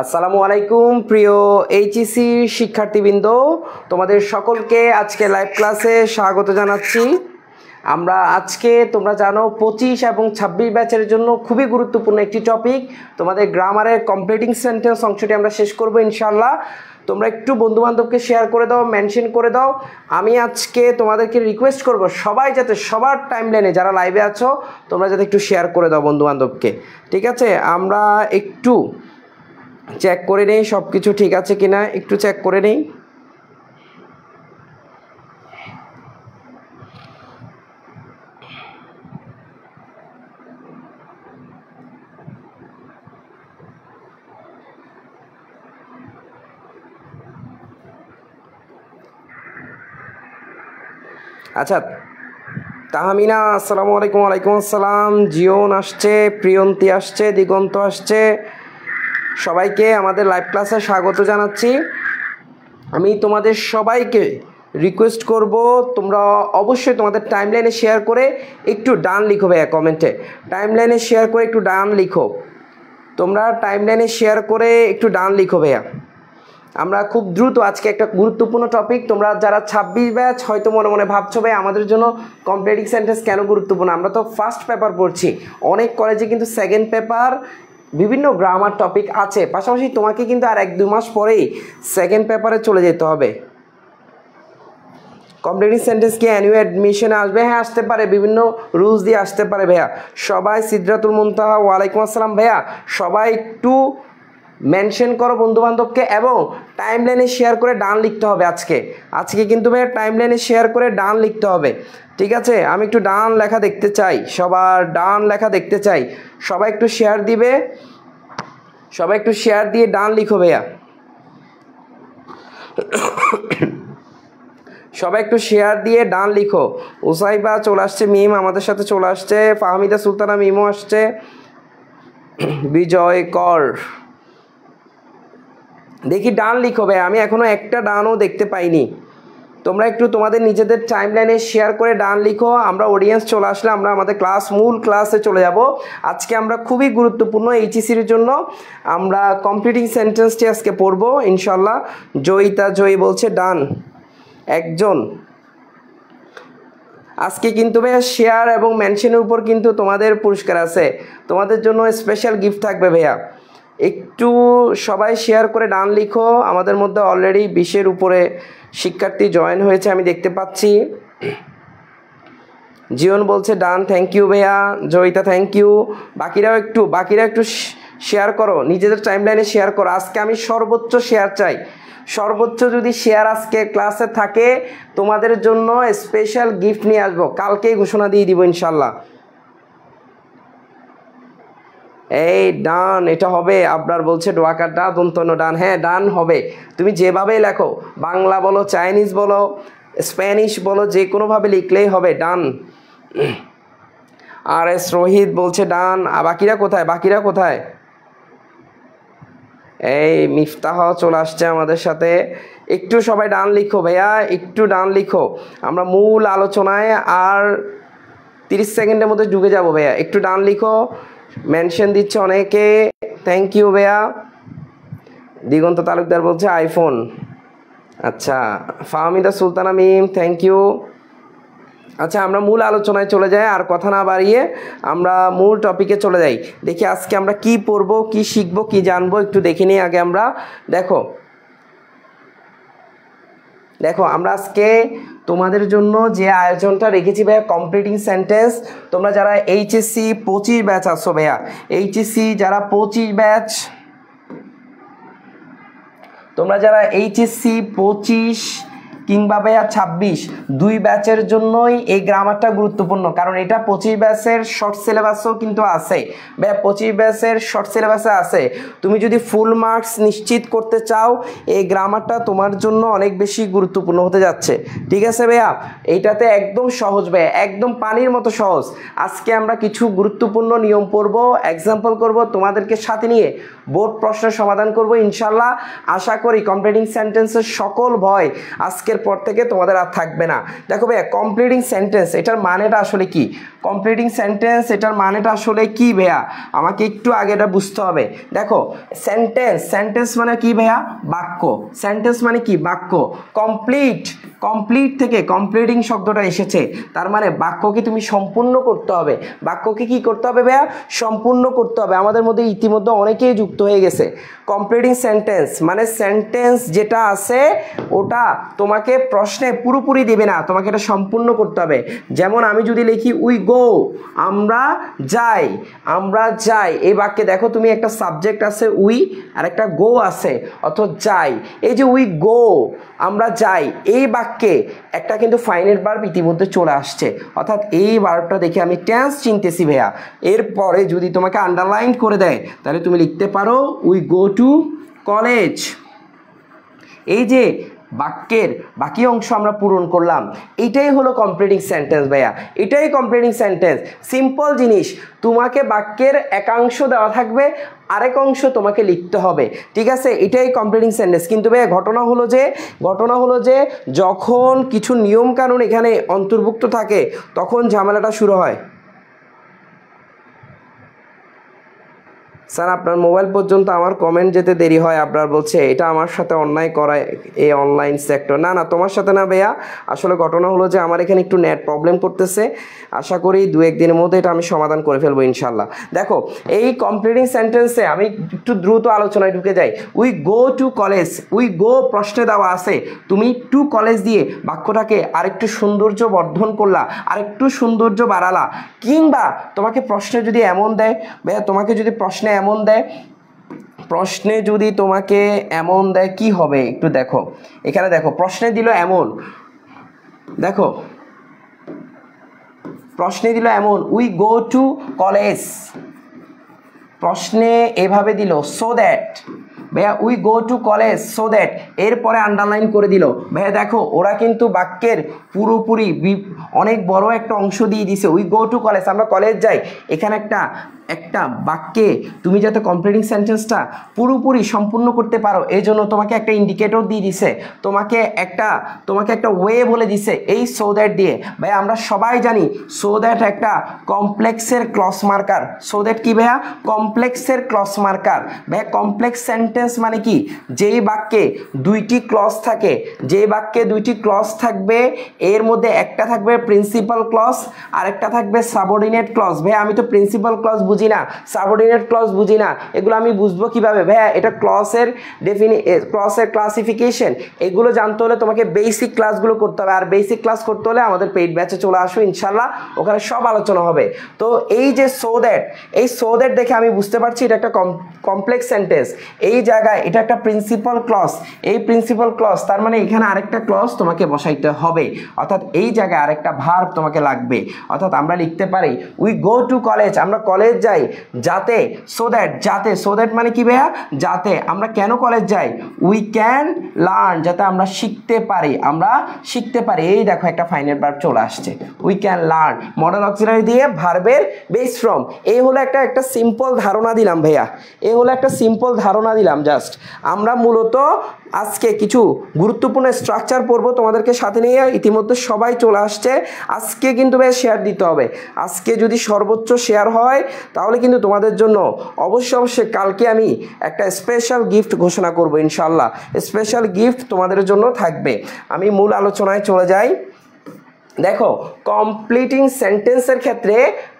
আসসালামু আলাইকুম প্রিয় এইচএসসি শিক্ষার্থীবৃন্দ, তোমাদের সকলকে আজকে লাইভ ক্লাসে স্বাগত জানাচ্ছি। আমরা আজকে তোমরা জানো 25 এবং 26 ব্যাচের জন্য খুবই গুরুত্বপূর্ণ একটি টপিক, তোমাদের গ্রামারের কমপ্লিটিং সেন্টেন্স অংশটি আমরা শেষ করব ইনশাআল্লাহ। তোমরা একটু বন্ধুবান্ধবকে শেয়ার করে দাও, মেনশন করে দাও। আমি আজকে তোমাদেরকে রিকোয়েস্ট করব সবাই যাতে সবার টাইমলাইনে যারা লাইভে আছো তোমরা যাতে একটু শেয়ার করে দাও বন্ধুবান্ধবকে, ঠিক আছে? আমরা একটু চেক করে নেই সব কিছু ঠিক আছে কিনা, একটু চেক করে নেই। আচ্ছা, তাহমিনা আসসালামু আলাইকুম। ওয়ালাইকুম আসসালাম। জিওন আসছে, প্রিয়ন্তী আসছে, দিগন্ত আসছে, সবাইকে আমাদের লাইভ ক্লাসে স্বাগত জানাচ্ছি। আমি তোমাদের সবাইকে রিকোয়েস্ট করব তোমরা অবশ্যই তোমাদের টাইমলাইনে শেয়ার করে একটু ডান লিখো ভাইয়া, কমেন্টে টাইমলাইনে শেয়ার করে একটু ডান লিখো। তোমরা টাইমলাইনে শেয়ার করে একটু ডান লিখো ভাইয়া। আমরা খুব দ্রুত আজকে একটা গুরুত্বপূর্ণ টপিক, তোমরা যারা 26 ব্যাচ হয়তো মনে মনে ভাবছো ভাই আমাদের জন্য কমপ্লিটিং সেন্টেন্স কেন গুরুত্বপূর্ণ, আমরা তো ফার্স্ট পেপার পড়ছি, অনেক কলেজে কিন্তু সেকেন্ড পেপার বিভিন্ন গ্রামার টপিক আছে, পাশাপাশি তোমাকে কিন্তু আর 1-2 মাস পরেই সেকেন্ড পেপারে চলে যেতে হবে। কমপ্লিটিং সেন্টেন্স কি অ্যানুয়াল অ্যাডমিশনে আসবে? হ্যাঁ আসতে পারে, বিভিন্ন রুলস দিয়ে আসতে পারে ভাইয়া। সবাই সিদরাতুল মুনতাহা, ওয়ালাইকুম আসসালাম ভাইয়া, সবাই একটু মেনশন করো বন্ধুবান্ধবকে এবং টাইমলাইনে শেয়ার করে ডান লিখতে হবে। আজকে কিন্তু ভাইয়া টাইমলাইনে শেয়ার করে ডান লিখতে হবে, ঠিক আছে? আমি একটু ডান লেখা দেখতে চাই, সবার ডান লেখা দেখতে চাই। সবাই একটু শেয়ার দিবে, সবাই একটু শেয়ার দিয়ে ডান লিখো ভাইয়া। সবাই একটু শেয়ার দিয়ে ডান লিখো। উসাইবা চলে আসছে, মিম আমাদের সাথে চলে আসছে, ফাহমিদা সুলতানা মিমও আসছে, বিজয় কর। দেখি ডান লিখো ভাই, আমি এখনো একটা ডানও দেখতে পাইনি। তোমরা একটু তোমাদের নিজেদের টাইমলাইনে শেয়ার করে ডান লিখো। আমরা অডিয়েন্স চলে আসলে আমরা আমাদের মূল ক্লাসে চলে যাব। আজকে আমরা খুবই গুরুত্বপূর্ণ এইচএসসির জন্য আমরা কমপ্লিটিং সেন্টেন্সটি আজকে পড়বো ইনশাল্লাহ। জয়ী বলছে ডান একজন। আজকে কিন্তু ভাইয়া শেয়ার এবং মেনশনের উপর কিন্তু তোমাদের পুরস্কার আছে, তোমাদের জন্য স্পেশাল গিফট থাকবে ভাইয়া। একটু সবাই শেয়ার করে ডান লিখো। আমাদের মধ্যে অলরেডি 20-এর উপরে শিক্ষার্থী জয়েন হয়েছে আমি দেখতে পাচ্ছি। জীবন বলছে ডান, থ্যাংক ইউ ভাইয়া। Joyita thank you. বাকিরা একটু শেয়ার করো, নিজেদের টাইমলাইনে শেয়ার করো। আজকে আমি সর্বোচ্চ শেয়ার চাই, সর্বোচ্চ যদি শেয়ার আজকে ক্লাসে থাকে তোমাদের জন্য স্পেশাল গিফট নিয়ে আসবো, কালকেই ঘোষণা দিয়ে দিব ইনশাল্লাহ। এই ডান এটা হবে। আপনার বলছে ডোয়াকার ডা দন্তন্য ডান, হ্যাঁ ডান হবে। তুমি যেভাবে লেখো, বাংলা বলো, চাইনিজ বলো, স্প্যানিশ বলো, যে কোনোভাবে লিখলেই হবে ডান। আর এস রোহিত বলছে ডান। বাকিরা কোথায়? এই মিফতাহ চলে আসছে আমাদের সাথে। একটু সবাই ডান লিখো ভাইয়া, একটু ডান লিখো। আমরা মূল আলোচনায় আর 30 সেকেন্ডের মধ্যে ঢুকে যাবো ভাইয়া, একটু ডান লিখো। মেনশন দিচ্ছে অনেকে, থ্যাংক ইউ ভাইয়া। দিগন্ত তালুকদার বলছে আইফোন। আচ্ছা, ফাহমিদা সুলতানা মিম থ্যাংক ইউ। আচ্ছা, আমরা মূল আলোচনায় চলে যাই, আর কথা না বাড়িয়ে আমরা মূল টপিকে চলে যাই। দেখি আজকে আমরা কি পড়বো, কি শিখবো, কি জানবো একটু দেখে নিই আগে আমরা। দেখো আমরা আজকে তোমাদের জন্য যে আয়োজনটা রেখেছি ভাইয়া, কমপ্লিটিং সেন্টেন্স। তোমরা যারা এইচএসসি 25 ব্যাচ আছো ভাইয়া, এইচএসসি যারা 25 ব্যাচ, তোমরা যারা এইচএসসি 25 কিংবা ভাইয়া 26 দুই ব্যাচের জন্যই এই গ্রামারটা গুরুত্বপূর্ণ, কারণ এটা 25 ব্যাচের শর্ট সিলেবাসও কিন্তু আছে ভাইয়া, 25 ব্যাচের শর্ট সিলেবাসে আছে। তুমি যদি ফুল মার্কস নিশ্চিত করতে চাও এই গ্রামারটা তোমার জন্য অনেক বেশি গুরুত্বপূর্ণ হতে যাচ্ছে, ঠিক আছে ভাইয়া? এইটাতে একদম সহজ ভাইয়া, একদম পানির মতো সহজ। আজকে আমরা কিছু গুরুত্বপূর্ণ নিয়ম পড়ব, এক্সাম্পল করব, তোমাদেরকে সাথে নিয়ে বোর্ড প্রশ্নের সমাধান করব ইনশাল্লাহ। আশা করি কমপ্লিটিং সেন্টেন্সের সকল ভয় আজকের পর থেকে তোমাদের আর থাকবে না। দেখো ভাইয়া কমপ্লিটিং সেন্টেন্স এটার মানেটা আসলে কি, কমপ্লিটিং সেন্টেন্স এটার মানেটা আসলে কি ভাইয়া, আমাকে একটু আগে এটা বুঝতে হবে। দেখো সেন্টেন্স মানে কি ভাইয়া, বাক্য। সেন্টেন্স মানে কি, বাক্য। কমপ্লিট থেকে কমপ্লিটিং শব্দটা এসেছে, তার মানে বাক্যকে তুমি সম্পূর্ণ করতে হবে। বাক্যকে কি করতে হবে ভাইয়া, সম্পূর্ণ করতে হবে। আমাদের মধ্যে ইতিমধ্যে অনেকেই যুক্ত হয়ে গেছে। কমপ্লিটিং সেন্টেন্স মানে সেন্টেন্স যেটা আছে ওটা তোমাকে প্রশ্নে পুরোপুরি দিবে না, তোমাকে এটা সম্পূর্ণ করতে হবে। যেমন আমি যদি লিখি উই গো, আমরা যাই, এই বাক্যে দেখো তুমি একটা সাবজেক্ট আছে উই আর একটা গো আছে অর্থাৎ যাই। এই যে উই গো আমরা যাই, এই বাক্যে একটা কিন্তু ফাইনাইট ভার্ব ইতিমধ্যে চলে আসছে, অর্থাৎ এই ভার্বটা দেখে আমি টেন্স চিনতেছি ভাইয়া। এরপরে যদি তোমাকে আন্ডারলাইন করে দেয় তাহলে তুমি লিখতে পারো উই গো টু কলেজ। এই যে বাক্যের বাকি অংশ আমরা পূরণ করলাম, এটাই হলো কমপ্লিটিং সেন্টেন্স ভাইয়া, এটাই কমপ্লিটিং সেন্টেন্স। সিম্পল জিনিস, তোমাকে বাক্যের একাংশ দেওয়া থাকবে, আরেক অংশ তোমাকে লিখতে হবে, ঠিক আছে, এটাই কমপ্লিটিং সেন্টেন্স। কিন্তু ভাইয়া ঘটনা হলো যে যখন কিছু নিয়ম কানুন এখানে অন্তর্ভুক্ত থাকে তখন ঝামেলাটা শুরু হয়। স্যার আপনার মোবাইল পর্যন্ত আমার কমেন্ট যেতে দেরি হয়, আপনার বলছে এটা আমার সাথে অন্যায় করায় এই অনলাইন সেক্টর। না তোমার সাথে না ভাইয়া, আসলে ঘটনা হলো যে আমার এখানে একটু নেট প্রবলেম করতেছে, আশা করি 2-1 দিনের মধ্যে এটা আমি সমাধান করে ফেলবো ইনশাল্লাহ। দেখো এই কমপ্লিটিং সেন্টেন্সে আমি একটু দ্রুত আলোচনায় ঢুকে যাই। We go to college, we go প্রশ্নে দেওয়া আছে, তুমি টু কলেজ দিয়ে বাক্যটাকে আরেকটু সৌন্দর্য বর্ধন করলা, আরেকটু সৌন্দর্য বাড়ালা। কিংবা তোমাকে প্রশ্নে যদি এমন দেয় ভাইয়া, তোমাকে যদি প্রশ্নে তোমাকে এমন দেয় কি হবে একটু দেখো, এখানে দেখো প্রশ্নে দিল এমন, দেখো প্রশ্নে দিল এমন উই গো টু কলেজ, প্রশ্নে এভাবে দিল সো দ্যাট, ভাইয়া we go to college so that, এরপরে আন্ডারলাইন করে দিল। ভাইয়া দেখো ওরা কিন্তু বাক্যের পুরোপুরি অনেক বড় একটা অংশ দিয়ে দিছে, উই গো টু কলেজ আমরা কলেজ যাই। এখানে একটা বাক্যে তুমি যাতে কমপ্লিটিং সেন্টেন্সটা পুরোপুরি সম্পূর্ণ করতে পারো এই জন্য তোমাকে একটা ইন্ডিকেটর দিয়ে দিছে, তোমাকে একটা ওয়ে বলে দিছে এই সো দ্যাট দিয়ে। ভাইয়া আমরা সবাই জানি সো দ্যাট একটা কমপ্লেক্সের ক্লজ মার্কার। সো দ্যাট কি ভাইয়া, কমপ্লেক্সের ক্লজ মার্কার। ভাইয়া কমপ্লেক্স সেন্টেন্স মানে কি, যেই বাক্যে দুইটি ক্লজ থাকে, থাকবে এর মধ্যে একটা থাকবে প্রিন্সিপাল ক্লজ আর একটা থাকবে সাবঅর্ডিনেট ক্লজ। ভাইয়া আমি তো প্রিন্সিপাল ক্লজ বুঝি না, সাবঅর্ডিনেট ক্লজ বুঝি না, এগুলো আমি বুঝবো কিভাবে ভাইয়া? এটা ক্লজের ক্লাসিফিকেশন, এগুলো জানতে হলে তোমাকে বেসিক ক্লাসগুলো করতে হবে, আর বেসিক ক্লাস করতে হলে আমাদের পেইড ব্যাচে চলে আসো ইনশাল্লাহ, ওখানে সব আলোচনা হবে। তো এই যে সো দ্যাট দেখে আমি বুঝতে পারছি এটা একটা কমপ্লেক্স সেন্টেন্স। এই জায়গায় এটা একটা প্রিন্সিপাল ক্লজ, এই প্রিন্সিপাল ক্লজ তার মানে এখানে আরেকটা ক্লজ তোমাকে বসাইতে হবে, অর্থাৎ এই জায়গায় আরেকটা ভার্ব তোমাকে লাগবে। অর্থাৎ আমরা লিখতে পারি উই গো টু কলেজ, আমরা কলেজ যাই যাতে, সো দ্যাট মানে কি ভাইয়া, যাতে আমরা কেন কলেজ যাই, উই ক্যান লার্ন, যাতে আমরা শিখতে পারি। এই দেখো একটা ফাইনাইট ভার্ব চলে আসছে, we can learn, modal auxiliary দিয়ে ভার্বের বেস ফ্রম। এই হলো একটা সিম্পল ধারণা দিলাম ভাইয়া, জাস্ট আমরা মূলত আজকে কিছু গুরুত্বপূর্ণ স্ট্রাকচার পড়বো তোমাদেরকে সাথে নিয়ে, ইতিমধ্যে সবাই চলে আসছে। আজকে কিন্তু ভাই শেয়ার দিতে হবে, আজকে যদি সর্বোচ্চ শেয়ার হয় তাহলে কিন্তু তোমাদের জন্য অবশ্যই কালকে আমি একটা স্পেশাল গিফট ঘোষণা করব ইনশাল্লাহ, স্পেশাল গিফট তোমাদের জন্য থাকবে। আমি মূল আলোচনায় চলে যাই। দেখো কমপ্লিটিং সেন্টেন্সের ক্ষেত্রে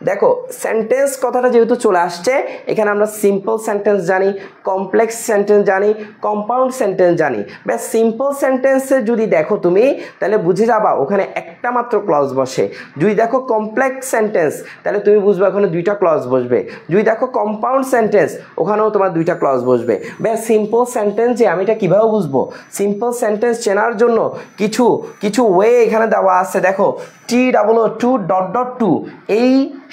দেখো সেন্টেন্স কথাটা যেহেতু চলে আসছে, এখানে আমরা সিম্পল সেন্টেন্স জানি, কমপ্লেক্স সেন্টেন্স জানি, কম্পাউন্ড সেন্টেন্স জানি। ব্যাস সিম্পল সেন্টেন্সে যদি দেখো তুমি তাহলে বুঝে যাবা ওখানে একটা মাত্র ক্লজ বসে। যদি দেখো কমপ্লেক্স সেন্টেন্স তাহলে তুমি বুঝবে ওখানে দুইটা ক্লজ বসবে। যদি দেখো কম্পাউন্ড সেন্টেন্স ওখানেও তোমার দুইটা ক্লজ বসবে। ব্যাস সিম্পল সেন্টেন্স যে আমি এটা কীভাবে বুঝবো, সিম্পল সেন্টেন্স চেনার জন্য কিছু ওয়ে এখানে দেওয়া আছে। দেখো T2 এই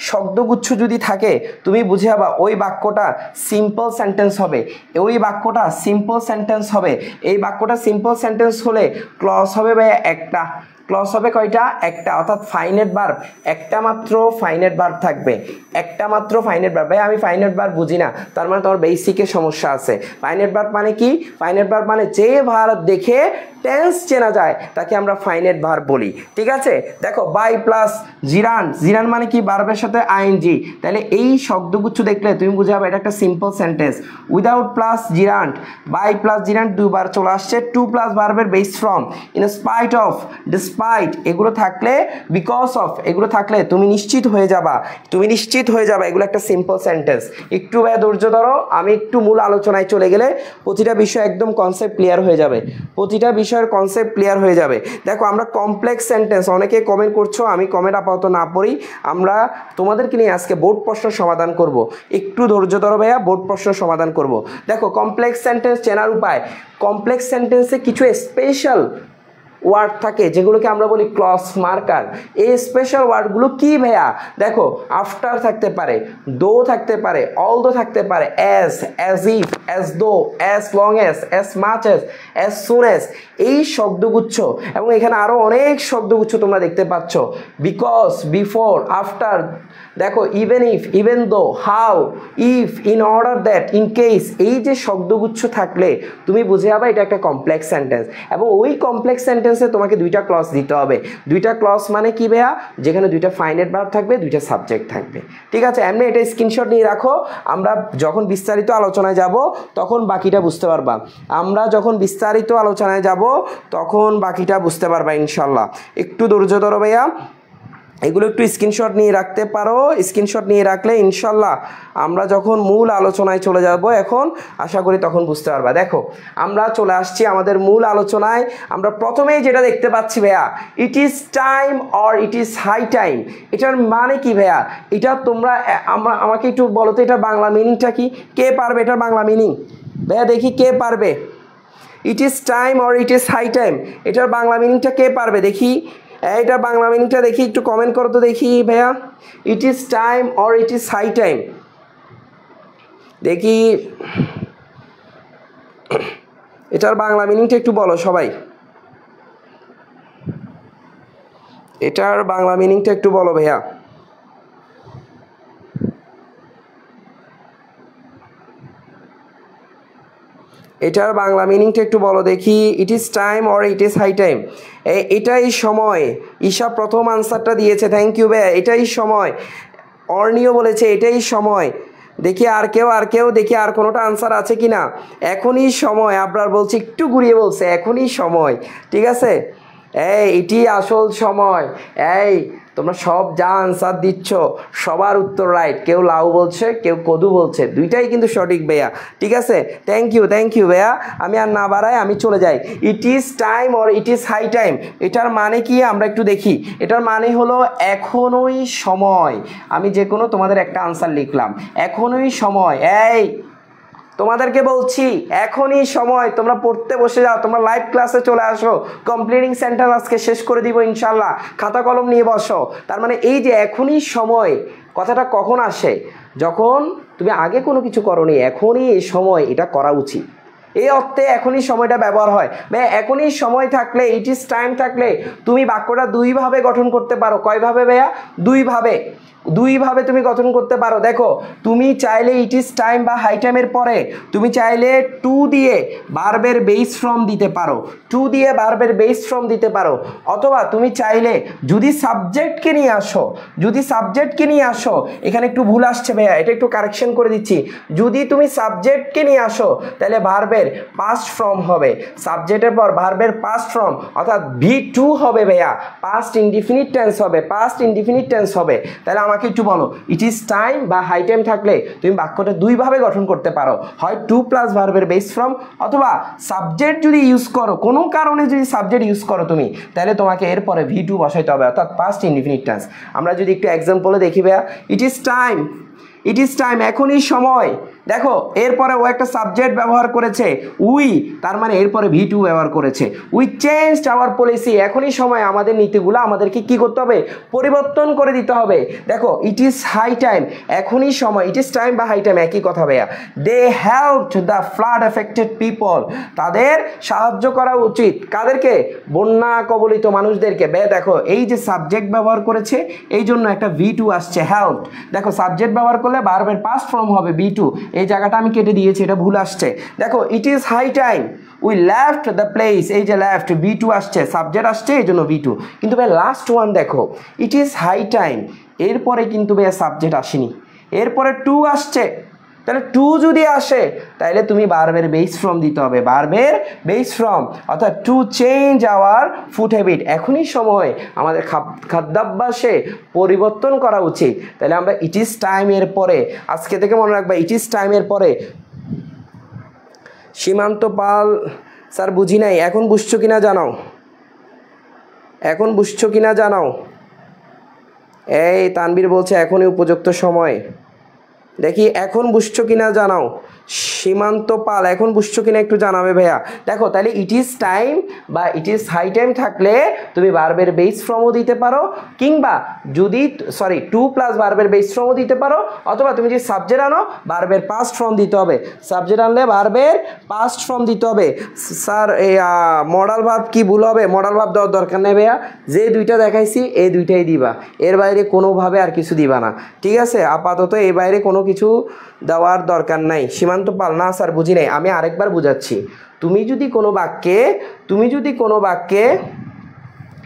শব্দগুচ্ছ যদি থাকে তুমি বুঝে যাবা ওই বাক্যটা সিম্পল সেন্টেন্স হবে, এই বাক্যটা সিম্পল সেন্টেন্স হলে ক্লজ হবে ভাই একটা, ক্লজ হবে কয়টা? একটা, অর্থাৎ ফাইনাইট ভার্ব একটা মাত্র ফাইনাইট ভার্ব থাকবে, একটা মাত্র ফাইনাইট ভার্ব। ভাই আমি ফাইনাইট ভার্ব বুঝি না, তার মানে তোমার বেসিকের সমস্যা আছে। ফাইনাইট ভার্ব মানে কি? ফাইনাইট ভার্ব মানে যে ভার্ব দেখে টেন্স চেনা যায় তাকে আমরা ফাইনাইট ভার্ব বলি, ঠিক আছে? দেখো বাই প্লাস জিরান্ড, জিরান্ড মানে কি? ভার্বের সাথে আইএনজি, তাহলে এই শব্দগুচ্ছ দেখলে তুমি বুঝে যাবে এটা একটা simple sentence. Without plus gerund, by plus gerund দুবার চলে আসছে, টু প্লাস ভার্বের base form, in spite of, despite এগুলো থাকলে, বিকজ অফ এগুলো থাকলে তুমি নিশ্চিত হয়ে যাবা, তুমি নিশ্চিত হয়ে যাবা এগুলো একটা সিম্পল সেন্টেন্স। একটু ধৈর্য ধরো, আমি একটু মূল আলোচনায় চলে গেলে প্রতিটা বিষয় একদম কনসেপ্ট ক্লিয়ার হয়ে যাবে, প্রতিটা বিষয়ের কনসেপ্ট ক্লিয়ার হয়ে যাবে। দেখো আমরা কমপ্লেক্স সেন্টেন্স, অনেকে কমেন্ট করছো, আমি কমেন্ট আপাতত না পড়ি, আমরা তোমাদেরকে নিয়ে আজকে বোর্ড প্রশ্ন সমাধান করব। একটু ধৈর্য ধরো ভাইয়া, বোর্ড প্রশ্ন সমাধান করব। দেখো কমপ্লেক্স সেন্টেন্স চেনার উপায়, কমপ্লেক্স সেন্টেন্সে কিছু স্পেশাল ওয়ার্ড থাকে যেগুলোকে আমরা বলি ক্লজ মার্কার। এই স্পেশাল ওয়ার্ডগুলো কি ভাইয়া? দেখো আফটার থাকতে পারে, দো থাকতে পারে, অলদো থাকতে পারে, as if, as though, as long as much as soon as, এই শব্দগুচ্ছ এবং এখানে আরও অনেক শব্দগুচ্ছ তোমরা দেখতে পাচ্ছ, বিকজ, বিফোর, আফটার, দেখো even if, even though, how, if, in order that, in case, এই যে শব্দগুচ্ছ থাকলে তুমি বুঝে যাবে এটা একটা কমপ্লেক্স সেন্টেন্স। এবং ওই কমপ্লেক্স সেন্টেন্সে তোমাকে দুইটা ক্লজ দিতে হবে। দুইটা ক্লজ মানে কি ভাইয়া? যেখানে দুইটা ফাইনাইট ভার্ব থাকবে, দুইটা সাবজেক্ট থাকবে, ঠিক আছে? এমনি এটা স্ক্রিনশট নিয়ে রাখো, আমরা যখন বিস্তারিত আলোচনায় যাব তখন বাকিটা বুঝতে পারবা, আমরা যখন বিস্তারিত আলোচনায় যাব তখন বাকিটা বুঝতে পারবা ইনশাল্লাহ। একটু ধৈর্য ধরো ভাইয়া, এগুলো একটু স্ক্রিনশট নিয়ে রাখতে পারো, স্ক্রিনশট নিয়ে রাখলে ইনশাল্লাহ আমরা যখন মূল আলোচনায় চলে যাব এখন আশা করি তখন বুঝতে পারবা। দেখো আমরা চলে আসছি আমাদের মূল আলোচনায়। আমরা প্রথমেই যেটা দেখতে পাচ্ছি ভাইয়া, it is time or it is high time, এটার মানে কি ভাইয়া? এটা তোমরা আমাকে একটু বলো তো এটার বাংলা মিনিংটা কি? কে পারবে এটার বাংলা মিনিং? ভাইয়া দেখি কে পারবে? It is time or it is high time, এটার বাংলা মিনিংটা কে পারবে দেখি? এইটা বাংলা মিনিংটা দেখি, একটু কমেন্ট করো তো দেখি ভাইয়া। It is time or it is high time, দেখি এটার বাংলা মিনিংটা একটু বলো সবাই, এটার বাংলা মিনিংটা একটু বলো ভাইয়া। এটার বাংলা মিনিংটা একটু বলো দেখি। It is time or it is high time, এটাই সময়। ঈশা প্রথম আনসারটা দিয়েছে, থ্যাংক ইউ ভাইয়া। এটাই সময়। অর্ণিও বলেছে এটাই সময়। দেখি আর কেউ দেখি আর কোনোটা আনসার আছে কি না। এখনই সময়, আবরার বলছে, একটু ঘুরিয়ে বলছে এখনই সময়, ঠিক আছে? এটি আসল সময়। তোমরা সব যা আনসার দিচ্ছ সবার উত্তর রাইট, কেউ লাউ বলছে, কেউ কদু বলছে, দুইটাই কিন্তু সঠিক ভাইয়া, ঠিক আছে? থ্যাংক ইউ ভাইয়া। আমি আর না বাড়াই, আমি চলে যাই। It is time or it is high time, এটার মানে কি আমরা একটু দেখি। এটার মানে হলো এখনই সময়। আমি যে কোনো তোমাদের একটা আনসার লিখলাম, এখনই সময়। তোমাদেরকে বলছি এখনই সময়, তোমরা পড়তে বসে যাও, তোমরা লাইভ ক্লাসে চলে আসো, কমপ্লিটিং সেন্টেন্স আজকে শেষ করে দিব ইনশাল্লাহ, খাতা কলম নিয়ে বসো। তার মানে এই যে এখনই সময় কথাটা কখন আসে? যখন তুমি আগে কোনো কিছু করোনি, এখনই এই সময় এটা করা উচিত, এই অর্থে এখনই সময়টা ব্যবহার হয়। এখনই সময় থাকলে, ইট ইজ টাইম থাকলে তুমি বাক্যটা দুইভাবে গঠন করতে পারো। কয়ভাবে ভাইয়া? দুইভাবে তুমি গঠন করতে পারো। দেখো তুমি চাইলে ইট ইজ টাইম বা হাই টাইমের পরে তুমি চাইলে টু দিয়ে ভার্বের বেস ফর্ম দিতে পারো, দিতে পারো। অথবা তুমি চাইলে যদি সাবজেক্টকে নিয়ে আসো, এখানে একটু ভুল আসছে ভাইয়া, এটা একটু কারেকশন করে দিচ্ছি। যদি তুমি সাবজেক্টকে নিয়ে আসো তাহলে ভার্বের পাস্ট ফর্ম হবে, সাবজেক্টের পর ভার্বের পাস্ট ফর্ম অর্থাৎ V2 হবে ভাইয়া, পাস্ট ইনডিফিনিট টেন্স হবে। তাহলে আমাকে একটু বলো, ইট ইজ টাইম বা হাই টাইম থাকলে তুমি বাক্যটা দুইভাবে গঠন করতে পারো, হয় টু প্লাস ভার্বের বেস ফর্ম, অথবা সাবজেক্ট যদি ইউজ করো, কোনো কারণে যদি সাবজেক্ট ইউজ করো তুমি, তাহলে তোমাকে এরপরে V2 বসাইতে হবে, অর্থাৎ পাস্ট ইনডিফিনিট টেন্স। আমরা যদি একটু এক্সাম্পলে দেখি ভাইয়া, ইট ইজ টাইম, এখনই সময়। দেখো এরপরে ও একটা সাবজেক্ট ব্যবহার করেছে উই, তার মানে এরপরে ভি টু ব্যবহার করেছে। উই চেঞ্জড আওয়ার পলিসি, এখনই সময় আমাদের নীতিগুলো আমাদেরকে কি করতে হবে, পরিবর্তন করে দিতে হবে। দেখো ইট ইজ হাই টাইম, এখনই সময়, ইট ইজ টাইম বা হাই টাইম একই কথা ভাইয়া। They helped the flood affected people, তাদের সাহায্য করা উচিত কাদেরকে, বন্যা কবলিত মানুষদেরকে। দেখো এই যে সাবজেক্ট ব্যবহার করেছে এই জন্য একটা ভি টু আসছে, হেল্প। দেখো সাবজেক্ট ব্যবহার করলে ভার্বের পাস্ট ফর্ম হবে বি টু, এই জায়গাটা আমি কেটে দিয়েছি, এটা ভুল আসছে। দেখো it is high time we left the place, এই যে লেফট বি টু আসছে, সাবজেক্ট আসছে এই জন্য বি টু। কিন্তু ভাই লাস্ট ওয়ান দেখো ইট ইজ হাই টাইম, এরপরে কিন্তু ভাইয়া সাবজেক্ট আসেনি, এরপরে টু আসছে। তাহলে টু যদি আসে তাহলে তুমি ভার্বের বেস ফর্ম দিতে হবে, ভার্বের বেস ফর্ম, অর্থাৎ two change hour food habit, এখনই সময় আমাদের খাদ্যাভ্যাসে পরিবর্তন করা উচিত। তাহলে আমরা ইট ইজ টাইমের পরে, আজকে থেকে মনে রাখবা ইট ইজ টাইমের পরে। সীমান্ত পাল স্যার বুঝি নাই, এখন বুঝছো কিনা জানাও, এখন বুঝছো কিনা জানাও। এই তানবীর বলছে এখনই উপযুক্ত সময়, দেখি এখন বুঝছো কিনা জানাও। সীমান্ত পাল এখন বুঝছো কিনা একটু জানাবে ভাইয়া। দেখো তাহলে ইট ইজ টাইম বা ইট ইজ হাই টাইম থাকলে তুমি ভার্বের বেস ফর্মও দিতে পারো, কিংবা যদি টু প্লাস ভার্বের বেস ফর্মও দিতে পারো, অথবা তুমি যদি সাবজেক্ট আনো ভার্বের পাস্ট ফর্ম দিতে হবে, সাবজেক্ট আনলে ভার্বের পাস্ট ফর্ম দিতে হবে। স্যার এই মডাল ভার্ব কি ভুল হবে, মডাল ভার্ব দেওয়ার দরকার নেই ভাইয়া, যে দুইটা দেখাইছি এই দুইটাই দিবা, এর বাইরে কোনোভাবে আর কিছু দিবা না, ঠিক আছে? আপাতত এই বাইরে কোনো কিছু দেওয়ার দরকার নাই। সীমান্ত পাল না স্যার বুঝি নাই, আমি আরেকবার বুঝাচ্ছি। তুমি যদি কোনো বাক্যে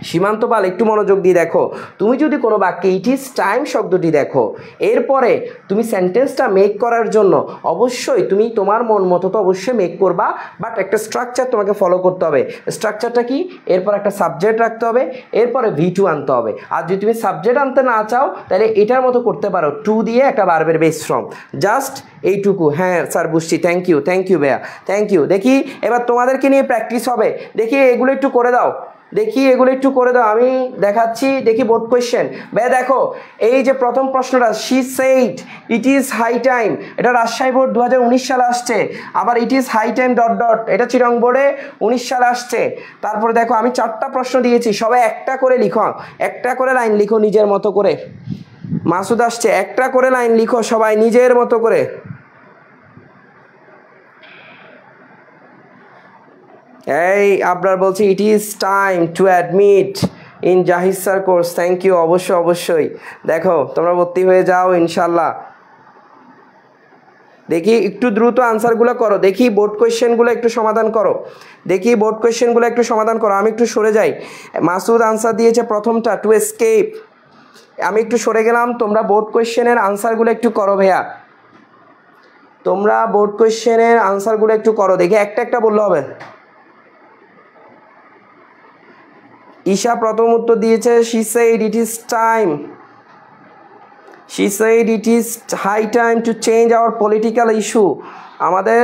সীমান্ত পাল একটু মনোযোগ দিয়ে দেখো, তুমি যদি কোনো বাক্যে ইট ইজ টাইম শব্দটি দেখো, এরপরে তুমি সেন্টেন্সটা মেক করার জন্য অবশ্যই তুমি তোমার মন মতো তো অবশ্যই মেক করবা, বাট একটা স্ট্রাকচার তোমাকে ফলো করতে হবে। স্ট্রাকচারটা কি, এরপর একটা সাবজেক্ট রাখতে হবে, এরপরে ভি টু আনতে হবে। আর যদি তুমি সাবজেক্ট আনতে না চাও তাহলে এটার মতো করতে পারো, টু দিয়ে একটা ভার্বের বেস ফর্ম, জাস্ট এইটুকু। হ্যাঁ স্যার বুঝছি, থ্যাংক ইউ ভাইয়া, থ্যাংক ইউ। দেখি এবার তোমাদেরকে নিয়ে প্র্যাকটিস হবে, দেখি এগুলো একটু করে দাও, আমি দেখাচ্ছি। দেখি বোর্ড কোয়েশ্চেন ভাইয়া, দেখো এই যে প্রথম প্রশ্নটা, she said it is high time, এটা রাজশাহী বোর্ড 2019 সালে আসছে। আবার it is high time dot dot, এটা চিরং বোর্ডে 19 সালে আসছে। তারপরে দেখো আমি 4টা প্রশ্ন দিয়েছি, সবাই একটা করে লিখো, একটা করে লাইন লিখো নিজের মতো করে। মাসুদ আসছে, একটা করে লাইন লিখো সবাই নিজের মতো করে। এই আবরার বলছি it is time to admit in Zahid sir course, thank you. অবশ্যই দেখো তোমরা ভর্তি হয়ে যাও ইনশাল্লাহ। দেখি একটু দ্রুত আনসারগুলো করো, দেখি বোর্ড কোয়েশ্চেনগুলো একটু সমাধান করো, আমি একটু সরে যাই। মাসুদ আনসার দিয়েছে প্রথমটা, টু এসকেপ, আমি একটু সরে গেলাম। তোমরা বোর্ড কোয়েশ্চেনের আনসারগুলো একটু করো ভাইয়া, দেখি একটা বললে হবে। ঈশা প্রথম উত্তর দিয়েছে, she said it is high time to change our political issue, আমাদের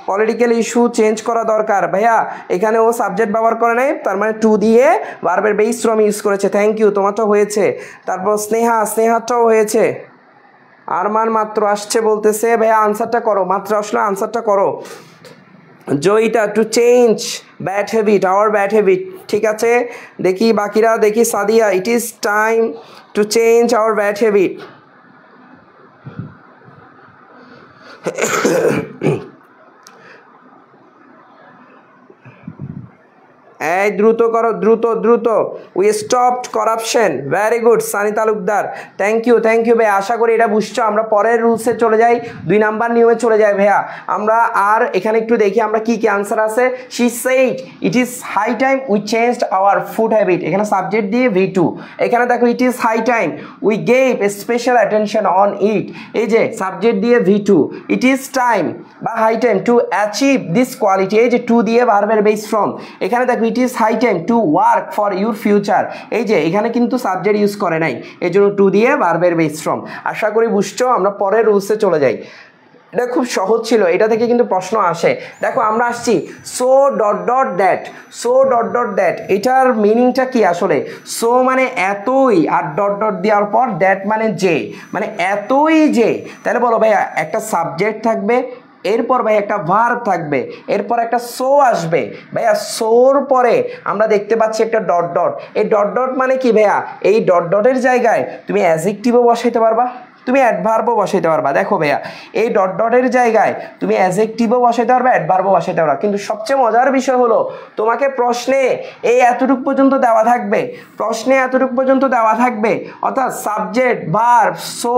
পলিটিক্যাল ইস্যু চেঞ্জ করা দরকার। ভাইয়া এখানে ও সাবজেক্ট ব্যবহার করে নাই, তার মানে টু দিয়ে ভার্বের বেস ফর্ম ইউজ করেছে, থ্যাংক ইউ, তোমারটাও হয়েছে। তারপর স্নেহাটাও হয়েছে। আরমান মাত্র আসছে বলতেছে, ভাইয়া আনসারটা করো, মাত্র আসলে আনসারটা করো। Joyita, to change our bad habit, ঠিক আছে। দেখি বাকিরা, দেখি Sadia, it is time to change our bad habit. এই দ্রুত করো, দ্রুত। We stopped corruption, very good Sunny Talukdar, thank you ভাইয়া। আশা করি এটা বুঝছো। আমরা পরের রুলসে চলে যাই, 2 নাম্বার নিয়মে চলে যাই ভাইয়া। আমরা আর এখানে একটু দেখি আমরা কি আনসার আছে। She said it is high time we changed our food habit, এখানে সাবজেক্ট দিয়ে V2। এখানে দেখো it is high time we gave special attention on it, এই যে সাবজেক্ট দিয়ে V2। ইট ইজ টাইম বা high time to achieve this quality, এই যে টু দিয়ে ভার্বের বেস ফর্ম। এখানে দেখো it is high time to work for your future, এই যে এখানে কিন্তু সাবজেক্ট ইউজ করে নাই, এই জন্য টু দিয়ে ভার্বের বেস ফর্ম। আশা করি বুঝছো। আমরা পরের রুলসে চলে যাই। এটা খুব সহজ ছিল, এটা থেকে কিন্তু প্রশ্ন আসে। দেখো আমরা আসছি so dot dot that, so dot dot that, এটার মিনিংটা কি আসলে? সো মানে এতই, আর ডট ডট দেওয়ার পর দ্যাট মানে যে, মানে এতই যে। তাহলে বলো ভাইয়া একটা সাবজেক্ট থাকবে, এরপর ভাই একটা ভার্ব থাকবে, এরপর একটা সো আসবে। ভাইয়া সোর পরে আমরা দেখতে পাচ্ছি একটা ডট ডট। এই ডট ডট মানে কি ভাইয়া? এই ডট ডটের জায়গায় তুমি অ্যাডজেক্টিভও বসাইতে পারবা, তুমি অ্যাডভার্বও বসাইতে পারবা। দেখো ভাইয়া এই ডট ডটের জায়গায় তুমি অ্যাডজেক্টিভও বসাইতে পারবা, অ্যাডভার্বও বসাইতে পারবা। কিন্তু সবচেয়ে মজার বিষয় হলো তোমাকে প্রশ্নে এই এতটুকু পর্যন্ত দেওয়া থাকবে, প্রশ্নে এতটুকু পর্যন্ত দেওয়া থাকবে, অর্থাৎ সাবজেক্ট, ভার্ব, সো,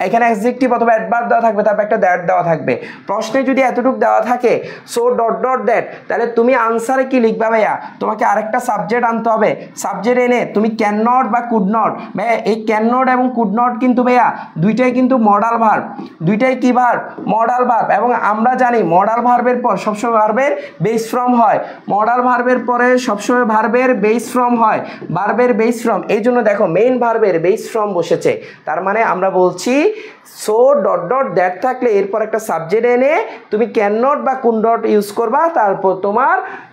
এখানে অ্যাডজেক্টিভ অথবা অ্যাডভার্ব দেওয়া থাকবে, তারপর একটা দ্যাট দেওয়া থাকবে। প্রশ্নে যদি এতটুকু দেওয়া থাকে সো ডট ডট দ্যাট, তাহলে তুমি আনসারে কি লিখবা ভাইয়া? তোমাকে আরেকটা সাবজেক্ট আনতে হবে, সাবজেক্ট এনে তুমি ক্যান নট বা কুড নট, ভাইয়া এই ক্যান নট এবং কুড নট কিন্তু ভাইয়া দুইটাই কিন্তু মডাল ভার্ব, দুইটাই কি ভার্ব? Modal verb. এবং আমরা জানি মডাল ভার্বের পর সবসময় ভার্বের বেস ফর্ম হয়, মডাল ভার্বের পরে সবসময় ভার্বের বেস ফর্ম হয়, ভার্বের বেস ফর্ম। এই জন্য দেখো মেইন ভার্বের বেস ফর্ম বসেছে, তার মানে আমরা বলছি সো ডট ডট দ্যাট থাকলে এরপর একটা সাবজেক্ট এনে তুমি ক্যান নট বা কুড নট ইউজ করবা, তারপর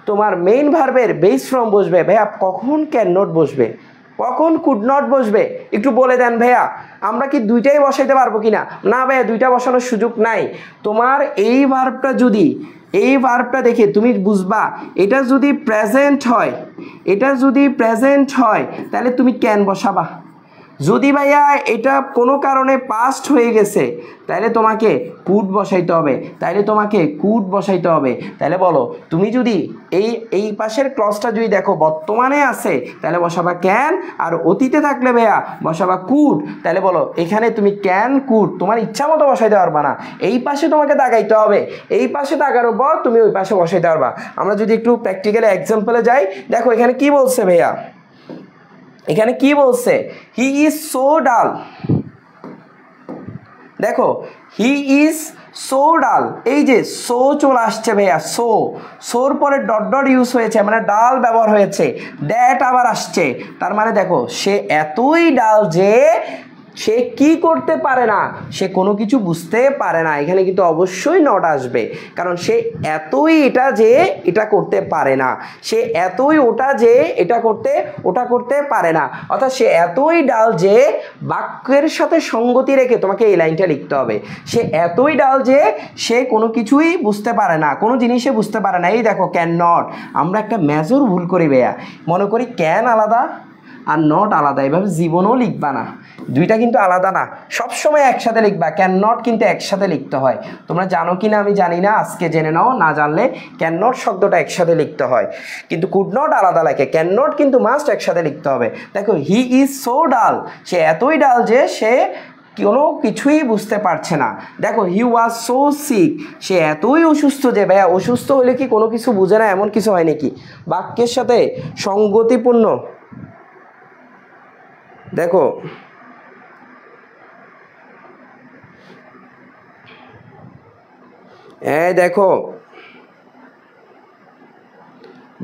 তোমার মেইন ভার্বের বেস ফর্ম বসবে। ভাইয়া কখন ক্যান নট বসবে, কখন কুড নট বসবে একটু বলে দেন ভাইয়া। আমরা কি দুইটাই বসাইতে পারবো কিনা? না ভাইয়া দুইটা বসানোর সুযোগ নাই। তোমার এই ভার্বটা যদি, এই ভার্বটা দেখে তুমি বুঝবা এটা যদি প্রেজেন্ট হয়, এটা যদি প্রেজেন্ট হয় তাহলে তুমি ক্যান বসাবা। যদি ভাইয়া এটা কোনো কারণে পাস্ট হয়ে গেছে তাহলে তোমাকে কুড বসাইতে হবে, তাহলে তোমাকে কুড বসাইতে হবে। তাহলে বলো তুমি যদি এই পাশের ক্লজটা যদি দেখো বর্তমানে আছে তাহলে বসাবা ক্যান, আর অতীতে থাকলে ভাইয়া বসাবা কুড। তাহলে বলো এখানে তুমি ক্যান কুড তোমার ইচ্ছা মতো বসাইতে পারবা না, এই পাশে তোমাকে দাগাইতে হবে, এই পাশে দাগানোর পর তুমি ওই পাশে বসাইতে পারবা। আমরা যদি একটু প্র্যাকটিক্যাল এক্সাম্পলে যাই, দেখো এখানে কি বলছে ভাইয়া, এখানে কি বলছে? হি ইজ সো ডাল। দেখো হি ইজ সো ডাল, এই যে সো চলে আসছে ভাইয়া, সোর পরে ডট ডট ইউজ হয়েছে মানে ডাল ব্যবহার হয়েছে, দ্যাট আবার আসছে, তার মানে দেখো সে এতই ডাল যে সে কি করতে পারে না, সে কোনো কিছু বুঝতে পারে না। এখানে কিন্তু অবশ্যই নট আসবে, কারণ সে এতই এটা যে এটা করতে পারে না, সে এতই ওটা যে ওটা করতে পারে না, অর্থাৎ সে এতই ডাল যে বাক্যের সাথে সঙ্গতি রেখে তোমাকে এই লাইনটা লিখতে হবে। সে এতই ডাল যে সে কোনো কিছুই বুঝতে পারে না, কোনো জিনিসে বুঝতে পারে না। এই দেখো ক্যান নট, আমরা একটা মেজর ভুল করি ভাইয়া, মনে করি ক্যান আলাদা আর নট আলাদা, এভাবে জীবনেও লিখবা না, দুইটা কিন্তু আলাদা না, সবসময় একসাথে লিখবা। ক্যান নট কিন্তু একসাথে লিখতে হয়, তোমরা জানো কি না আমি জানি না, আজকে জেনে নাও, না জানলে ক্যান নট শব্দটা একসাথে লিখতে হয়, কিন্তু কুড নট আলাদা লাগে, ক্যান নট কিন্তু মাস্ট একসাথে লিখতে হবে। দেখো হি ইজ সো ডাল, সে এতই ডাল যে সে কোনো কিছুই বুঝতে পারছে না। দেখো হি ওয়াজ সো সিক, সে এতই অসুস্থ যে, ভাইয়া অসুস্থ হলে কি কোনো কিছু বুঝে না এমন কিছু হয় নাকি? বাক্যের সাথে সঙ্গতিপূর্ণ। দেখো দেখো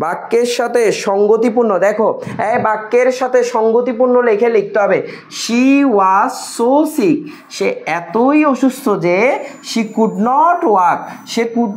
বাক্যের সাথে সঙ্গতিপূর্ণ, দেখো বাক্যের সাথে সঙ্গতিপূর্ণ লিখতে হবে। শি ওয়াজ সো সিক, সে এতই অসুস্থ যে she could not walk,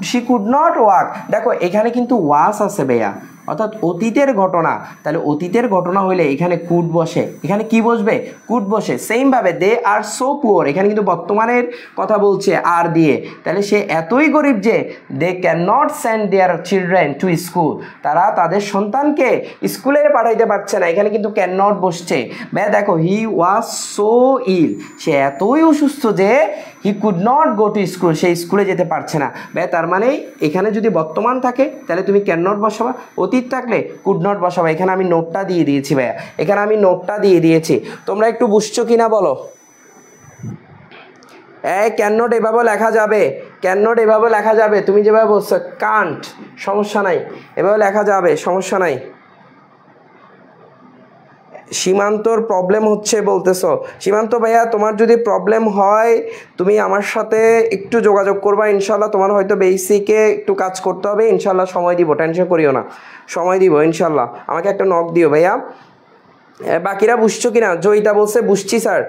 she could not walk. দেখো এখানে কিন্তু ওয়াজ আছে ভাইয়া, অর্থাৎ অতীতের ঘটনা, তাহলে অতীতের ঘটনা হলে এখানে কুড বসে, এখানে কি বসবে? কুড বসে। সেমভাবে দে আর সো পুয়ার, এখানে কিন্তু বর্তমানের কথা বলছে আর দিয়ে, তাহলে সে এতই গরিব যে they can not send their children to school, তারা তাদের সন্তানকে স্কুলে পাঠাইতে পারছে না, এখানে কিন্তু ক্যান নট বসছে। ভাইয়া দেখো হি ওয়াজ সো ইল, সে এতই অসুস্থ যে he could not go to school, সে স্কুলে যেতে পারছে না। ভাইয়া তার মানে এখানে যদি বর্তমান থাকে তাহলে তুমি ক্যান নট বসাবা, অতীত থাকলে কুড নট বসাবা। এখানে আমি নোটটা দিয়ে দিয়েছি ভাইয়া, এখানে আমি নোটটা দিয়ে দিয়েছি, তোমরা একটু বুঝছো কিনা বলো? ক্যান নট এভাবে লেখা যাবে, ক্যান নট এভাবে লেখা যাবে, তুমি যেভাবে বলছো কান্ট, সমস্যা নাই, এভাবে লেখা যাবে, সমস্যা নাই। সীমান্তর প্রবলেম হচ্ছে বলতেছো, সীমান্ত ভাইয়া তোমার যদি প্রবলেম হয় তুমি আমার সাথে একটু যোগাযোগ করবা, ইনশাল্লাহ তোমার হয়তো বেসিকে একটু কাজ করতে হবে, ইনশাল্লাহ সময় দিব, টেনশন করিও না, সময় দিব ইনশাল্লাহ, আমাকে একটা নক দিও ভাইয়া। বাকিরা বুঝছো কিনা? জয়িতা বলছে বুঝছি স্যার,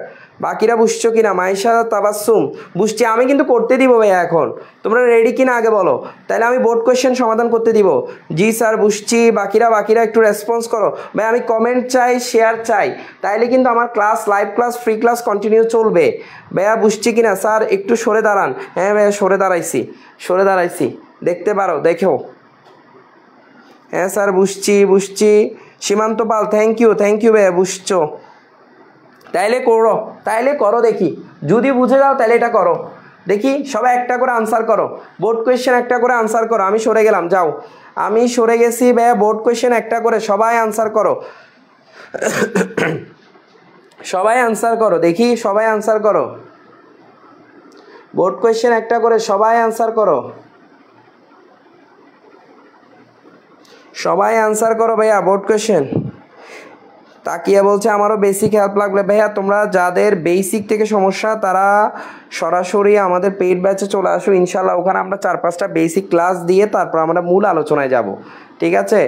বাকিরা বুঝছো কিনা? মাইশা তাবাসসুম বুঝছি, আমি কিন্তু করতে দিব ভাইয়া। এখন তোমরা রেডি কিনা আগে বলো, তাহলে আমি বোর্ড কোয়েশ্চেন সমাধান করতে দিব। জি স্যার বুঝছি। বাকিরা একটু রেসপন্স করো ভাই। আমি কমেন্ট চাই, শেয়ার চাই, তাইলে কিন্তু আমার class, live class, free class continue চলবে। ভাইয়া বুঝছি কিনা? স্যার একটু সরে দাঁড়ান। হ্যাঁ ভাইয়া সরে দাঁড়াইছি, দেখতে পারো, দেখো। হ্যাঁ স্যার বুঝছি। সীমান্ত পাল থ্যাংক ইউ ভাইয়া, বুঝছো। তাইলে করো দেখি, যদি বুঝে যাও তাহলে এটা করো দেখি। সবাই একটা করে আনসার করো, বোর্ড কোয়েশ্চেন একটা করে আনসার করো। আমি সরে গেলাম, যাও, আমি সরে গেছি ভাইয়া। বোর্ড কোয়েশ্চেন একটা করে সবাই আনসার করো, সবাই আনসার করো দেখি, সবাই আনসার করো। বোর্ড কোয়েশ্চেন একটা করে সবাই আনসার করো, সবাই আনসার করো ভাইয়া। বোর্ড কোয়েশ্চেন তাকিয়া বলছে আমারও বেসিক হেল্প লাগবে। ভাইয়া তোমরা যাদের বেসিক থেকে সমস্যা তারা সরাসরি আমাদের পেইড ব্যাচে চলে আসো ইনশাল্লাহ। ওখানে আমরা 4-5টা বেসিক ক্লাস দিয়ে তারপর আমরা মূল আলোচনায় যাব, ঠিক আছে?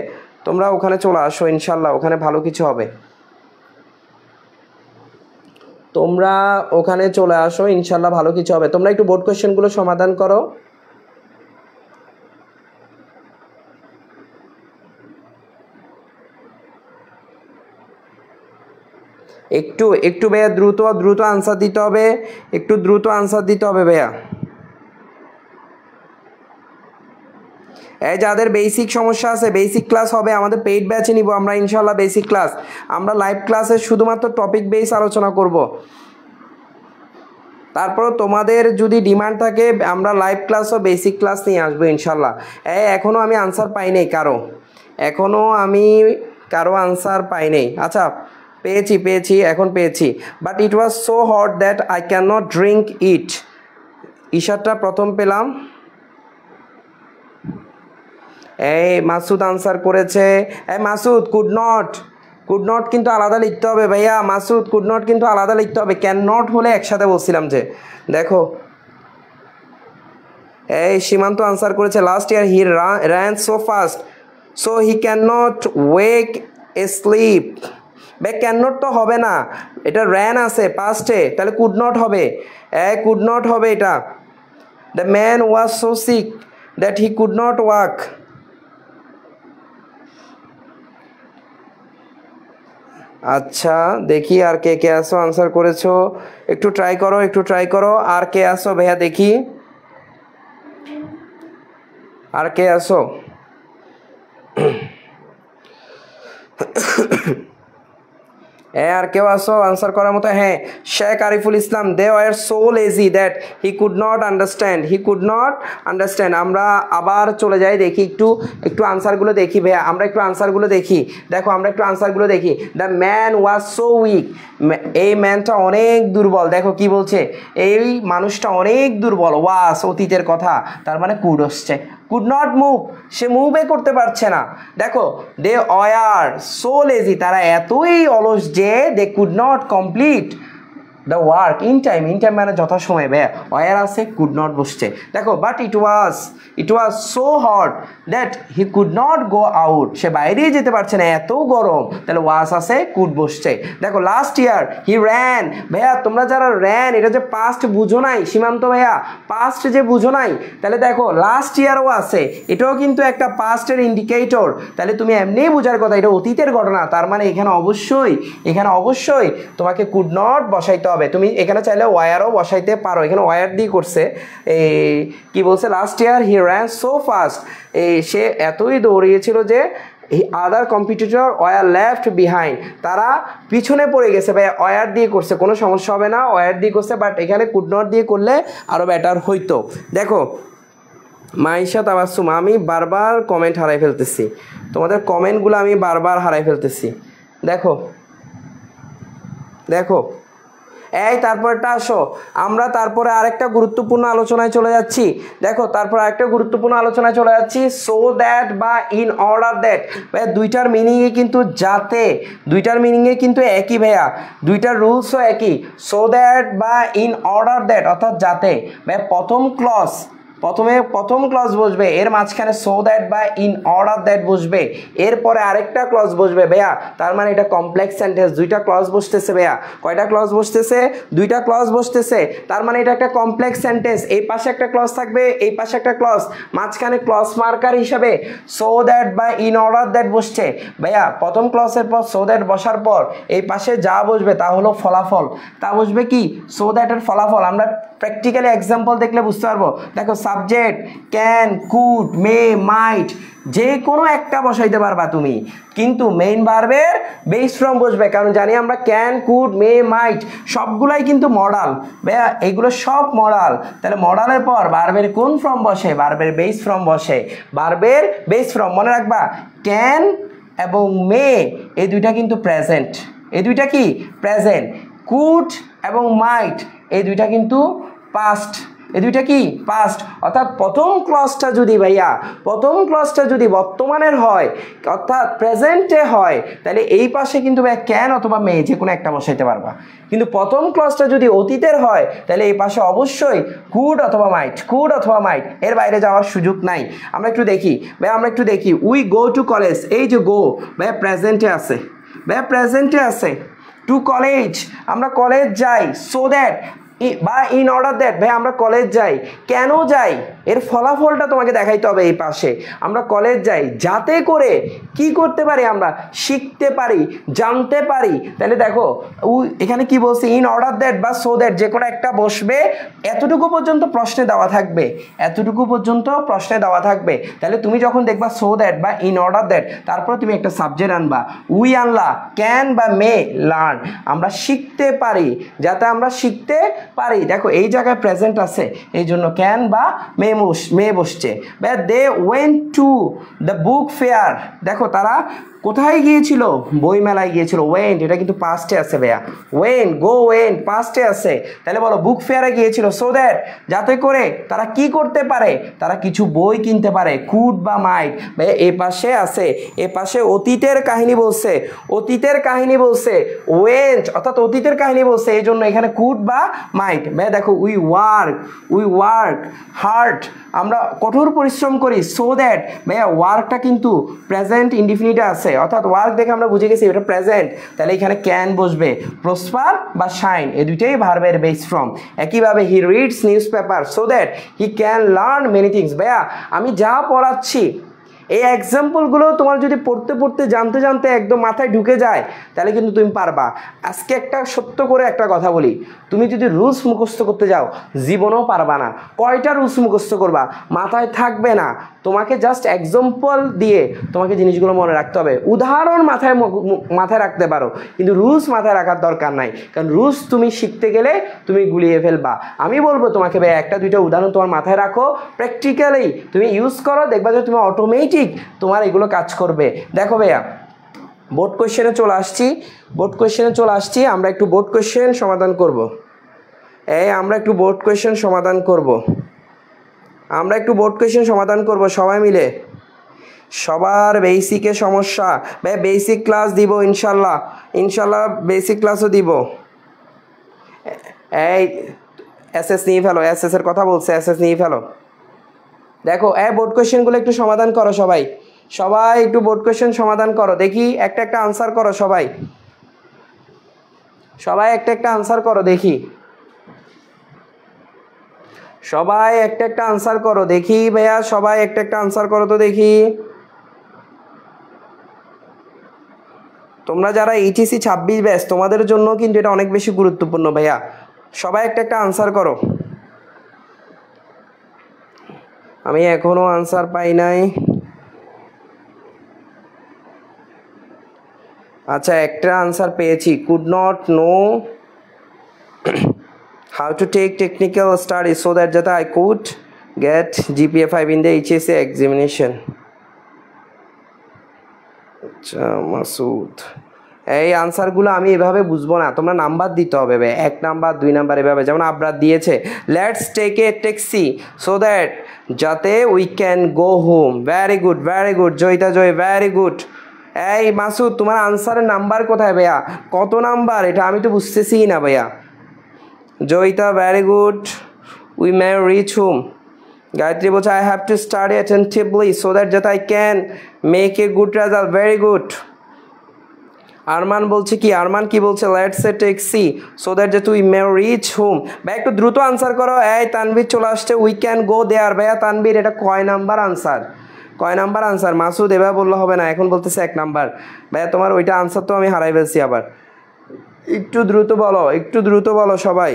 তোমরা ওখানে চলে আসো ইনশাল্লাহ, ওখানে ভালো কিছু হবে। তোমরা ওখানে চলে আসো ইনশাল্লাহ, ভালো কিছু হবে। তোমরা একটু বোর্ড কোয়েশ্চেনগুলো সমাধান করো। একটু ভাইয়া দ্রুত আনসার দিতে হবে, একটু দ্রুত আনসার দিতে হবে ভাইয়া। এই যাদের বেসিক সমস্যা আছে, বেসিক ক্লাস হবে আমাদের পেইড ব্যাচে নিব আমরা ইনশাল্লাহ। বেসিক ক্লাস আমরা লাইভ ক্লাসে শুধুমাত্র টপিক বেস আলোচনা করব। তারপর তোমাদের যদি ডিমান্ড থাকে আমরা লাইভ ক্লাস ও বেসিক ক্লাস নিয়ে আসবো ইনশাল্লাহ। এখনও আমি আনসার পাই নাই কারো আনসার পাই নাই। আচ্ছা পেয়েছি, এখন পেয়েছি। But it was so hot that I can not drink it. ইশারটা প্রথম পেলাম। এই মাসুদ আনসার করেছে। মাসুদ কুড নট কিন্তু আলাদা লিখতে হবে ভাইয়া। মাসুদ কুড নট কিন্তু আলাদা লিখতে হবে, ক্যান নট হলে একসাথে বলছিলাম যে। দেখো এই সীমান্ত আনসার করেছে last year he ran so fast so he cannot wake asleep। ভাই ক্যান নট তো হবে না, এটা ran আছে পাস্টে, তাহলে কুড নট হবে। কুড নট হবে এটা। The man was so sick that he could not walk. আচ্ছা দেখি আর কে আসো আনসার করেছো, একটু ট্রাই করো। আর কে আসো ভাইয়া দেখি, আর কে আসো? আর কেউ আসো আনসার করার মতো? হ্যাঁ Sheikh Ariful Islam, they were so lazy that he could not understand. আমরা আবার চলে যাই, দেখি একটু আনসারগুলো দেখি ভাইয়া। আমরা একটু আনসারগুলো দেখি, দেখো আমরা একটু আনসারগুলো দেখি। The man was so weak, এই ম্যানটা অনেক দুর্বল। দেখো কি বলছে, এই মানুষটা অনেক দুর্বল। ওয়াজ অতীতের কথা, তার মানে কুড হচ্ছে। কুড নট মুভ, সে মুভে করতে পারছে না। দেখো দে ওয়ার সো লেজি, তারা এতই অলস যে they could not complete the work in time মানে যথাসময়ে। ওয়ার আছে, কুড নট বসছে। দেখো but it was so hot that he could not go out, সে বাইরেই যেতে পারছে না, এত গরম। তাহলে ওয়াজ আছে, কুড বসছে। দেখো লাস্ট ইয়ার হি র্যান। ভাইয়া তোমরা যারা র্যান, এটা যে পাস্ট বুঝো নাই সীমান্ত ভাইয়া, পাস্ট যে বুঝো নাই, তাহলে দেখো লাস্ট ইয়ারও আছে, এটাও কিন্তু একটা পাস্টের ইন্ডিকেটর। তাহলে তুমি এমনি বোঝার কথা এটা অতীতের ঘটনা, তার মানে এখানে অবশ্যই তোমাকে কুড নট বসাইতে হবে। তুমি এখানে চাইলে ওয়ারও বসাইতে পারো, এখানে ওয়ার দিয়ে করছে। কি বলছে, last year he ran so fast, সে এতই দৌড়িয়েছিল যে other competitor were left behind, তারা পিছনে পড়ে গেছে। ভাই ওয়ার দিয়ে করছে, কোনো সমস্যা হবে না, ওয়ার দিয়ে করছে। বাট এখানে কুড নট দিয়ে করলে আরও বেটার হইতো। দেখো মাইশা তাবাসসুম, আমি বারবার কমেন্ট হারাই ফেলতেছি, তোমাদের কমেন্টগুলো আমি বারবার হারাই ফেলতেছি। দেখো তারপরটা আসো, আমরা তারপরে আরেকটা গুরুত্বপূর্ণ আলোচনায় চলে যাচ্ছি। দেখো তারপর আরেকটা গুরুত্বপূর্ণ আলোচনায় চলে যাচ্ছি, সো দ্যাট বা ইন অর্ডার দ্যাট। ভাইয়া দুইটার মিনিংয়ে কিন্তু যাতে, দুইটার মিনিংয়ে কিন্তু একই ভাইয়া, দুইটার রুলসও একই। সো দ্যাট বা ইন অর্ডার দ্যাট অর্থাৎ যাতে। ভাইয়া প্রথম ক্লজ প্রথম ক্লজ বসবে, এর মাঝখানে সো দ্যাট বা ইন অর্ডার দ্যাট বসবে, এরপরে আরেকটা ক্লজ বসবে ভাইয়া। তার মানে এটা কমপ্লেক্স সেন্টেন্স, দুইটা ক্লজ বসতেছে ভাইয়া। কয়টা ক্লজ বসতেছে? দুইটা ক্লজ বসতেছে। তার মানে এটা একটা কমপ্লেক্স সেন্টেন্স। এই পাশে একটা ক্লজ থাকবে, এই পাশে একটা ক্লজ, মাঝখানে ক্লজ মার্কার হিসাবে সো দ্যাট বা ইন অর্ডার দ্যাট বসছে ভাইয়া। প্রথম ক্লজের পর সো দ্যাট বসার পর এই পাশে যা বসবে তা হলো ফলাফল। তা বসবে কি? সো দ্যাটের ফলাফল। আমরা প্র্যাকটিক্যালি এক্সাম্পল দেখলে বুঝতে পারবো। দেখো সাবজেক্ট ক্যান, কুড, মে, মাইট, যে কোনো একটা বসাইতে পারবা তুমি, কিন্তু মেইন ভার্বের বেস ফর্ম বসবে। কারণ জানি আমরা ক্যান, কুড, মে, মাইট সবগুলাই কিন্তু মডাল ভাইয়া, এগুলো সব মডাল। তাহলে মডালের পর ভার্বের কোন ফর্ম বসে? ভার্বের বেস ফর্ম বসে। ভার্বের বেস ফর্ম মনে রাখবা, ক্যান এবং মে এই দুইটা কিন্তু প্রেজেন্ট, এই দুইটা কি প্রেজেন্ট। কুড এবং মাইট এই দুইটা কিন্তু পাস্ট, এই দুইটা কি পাস্ট। অর্থাৎ প্রথম ক্লজটা যদি ভাইয়া, প্রথম ক্লজটা যদি বর্তমানের হয় অর্থাৎ প্রেজেন্টে হয়, তাহলে এই পাশে কিন্তু ভাইয়া ক্যান অথবা মে যে কোনো একটা বসাইতে পারবা। কিন্তু প্রথম ক্লজটা যদি অতীতের হয় তাহলে এই পাশে অবশ্যই কুড অথবা মাইট, কুড অথবা মাইট, এর বাইরে যাওয়ার সুযোগ নাই। আমরা একটু দেখি ভাইয়া, আমরা একটু দেখি উই গো টু কলেজ, এই যে গো ভাইয়া প্রেজেন্টে আছে, ভাইয়া প্রেজেন্টে আছে। টু কলেজ, আমরা কলেজ যাই। সো দ্যাট বা ইন অর্ডার দ্যাট ভাই আমরা কলেজ যাই। কেন যাই? এর ফলাফলটা তোমাকে দেখাইতে হবে। এই পাশে আমরা কলেজ যাই যাতে করে কি করতে পারি? আমরা শিখতে পারি, জানতে পারি। তাহলে দেখো এখানে কি বলছে? ইন অর্ডার দ্যাট বা সো দ্যাট যে কোনো একটা বসবে। এতটুকু পর্যন্ত প্রশ্নে দেওয়া থাকবে, এতটুকু পর্যন্ত প্রশ্নে দেওয়া থাকবে। তাহলে তুমি যখন দেখবা সো দ্যাট বা ইন অর্ডার দ্যাট, তারপরে তুমি একটা সাবজেক্ট আনবা। উই আনলা ক্যান বা মে লার্ন, আমরা শিখতে পারি, যাতে আমরা শিখতে পারি। দেখো এই জায়গায় প্রেজেন্ট আছে, এই জন্য ক্যান বা মে বসছে। They went to the book fair, দেখো তারা কোথায় গিয়েছিল? বই মেলায় গিয়েছিল। ওয়েন্ট এটা কিন্তু পাস্টে আছে ভাইয়া, ওয়েন্ট গো ওয়েন্ট পাস্টে আছে। তাহলে বলো বুক ফেয়ারে গিয়েছিল সো দ্যাট যাতে করে তারা কি করতে পারে? তারা কিছু বই কিনতে পারে। কুড বা মাইট ভাইয়া এ পাশে আছে, এ পাশে অতীতের কাহিনী বলছে, অতীতের কাহিনী বলছে। ওয়েন্ট অর্থাৎ অতীতের কাহিনী বলছে, এই জন্য এখানে কুড বা মাইট। ভাইয়া দেখো উই ওয়ার্ক হার্ড, আমরা কঠোর পরিশ্রম করি। সো দ্যাট ভাইয়া ওয়ার্কটা কিন্তু প্রেজেন্ট ইনডিফিনিটে আছে, অর্থাৎ ওয়ার্ক দেখে আমরা বুঝে গেছি এটা প্রেজেন্ট। তাহলে এখানে ক্যান বসবে। প্রসপার বা শাইন এই দুইটাই ভার্বের বেস ফর্ম। একইভাবে he reads news paper so that he can learn many things. ভাইয়া আমি যা পড়াচ্ছি এই এক্সাম্পলগুলো তোমার যদি পড়তে পড়তে জানতে জানতে একদম মাথায় ঢুকে যায় তাহলে কিন্তু তুমি পারবা। আজকে একটা সত্য করে একটা কথা বলি, তুমি যদি রুলস মুখস্থ করতে যাও জীবনেও পারবা না। কয়টা রুলস মুখস্থ করবা? মাথায় থাকবে না। তোমাকে জাস্ট এক্সাম্পল দিয়ে তোমাকে জিনিসগুলো মনে রাখতে হবে। উদাহরণ মাথায় রাখতে পারো, কিন্তু রুলস মাথায় রাখার দরকার নাই। কারণ রুলস তুমি শিখতে গেলে তুমি গুলিয়ে ফেলবা। আমি বলবো তোমাকে ভাই একটা দুইটা উদাহরণ তোমার মাথায় রাখো, প্র্যাকটিক্যালি তুমি ইউজ করো, দেখবা যে তুমি অটোমেটিক তোমার এগুলো কাজ করবে। দেখো ভাইয়া বোর্ড কোয়েশ্চেনে চলে আসছি, আমরা একটু বোর্ড কোয়েশ্চেন সমাধান করব। আমরা একটু বোর্ড কোয়েশ্চেন সমাধান করব সবাই মিলে। সবার বেসিকে সমস্যা ভাই, বেসিক ক্লাস দিব ইনশাল্লাহ বেসিক ক্লাসও দিব। এই এসএস নিয়ে ফেলো, এসএস এর কথা বলছে, এসএস নিয়ে ফেলো। দেখো বোর্ড কোয়েশ্চেনগুলো একটু সমাধান করো সবাই একটু বোর্ড কোয়েশ্চেন সমাধান করো। দেখি একটা একটা আনসার করো সবাই একটা একটা আনসার করো দেখি। সবাই একটা একটা আনসার করো দেখি ভাইয়া, সবাই একটা একটা আনসার করো তো দেখি। তোমরা যারা এইচএসসি 26 ব্যাচ তোমাদের জন্য কিন্তু এটা অনেক বেশি গুরুত্বপূর্ণ ভাইয়া। সবাই একটা একটা আনসার করো। আমি এখনো আনসার পাই নাই। আচ্ছা একটা আনসার পেয়েছি, could not know how to take technical studies so that I could get GPA 5 in the HSC examination. আচ্ছা মাসুদ, এই আনসারগুলো আমি এভাবে বুঝবো না, তোমরা নাম্বার দিতে হবে 1 নাম্বার 2 নাম্বার এভাবে, যেমন আবরার দিয়েছে let's take a taxi so that যাতে we can go home. Very good Joyita Joy, very good. এই মাসুদ তোমার আনসারের নাম্বার কোথায় ভাইয়া? কত নাম্বার এটা আমি তো বুঝতেছি না ভাইয়া। Joyita very good. We may reach home, Gayatri বলছে I have to study attentively so that যাতে I can make a good result, very good. Arman বলছে কি, আরমান কি বলছে, let's a taxi so that যে তুই মে রিচ হোম। ভাই একটু দ্রুত আনসার করো। এই তানভীর চলে আসছে, উই ক্যান গো দেয়ার। ভাইয়া তানভীর এটা কয় নাম্বার আনসার, কয় নাম্বার আনসার? মাসুদ এবার বললে হবে না, এখন বলতেছে 1 নাম্বার। ভাইয়া তোমার ওইটা আনসার তো আমি হারাই ফেলছি আবার, একটু দ্রুত বলো, একটু দ্রুত বলো সবাই।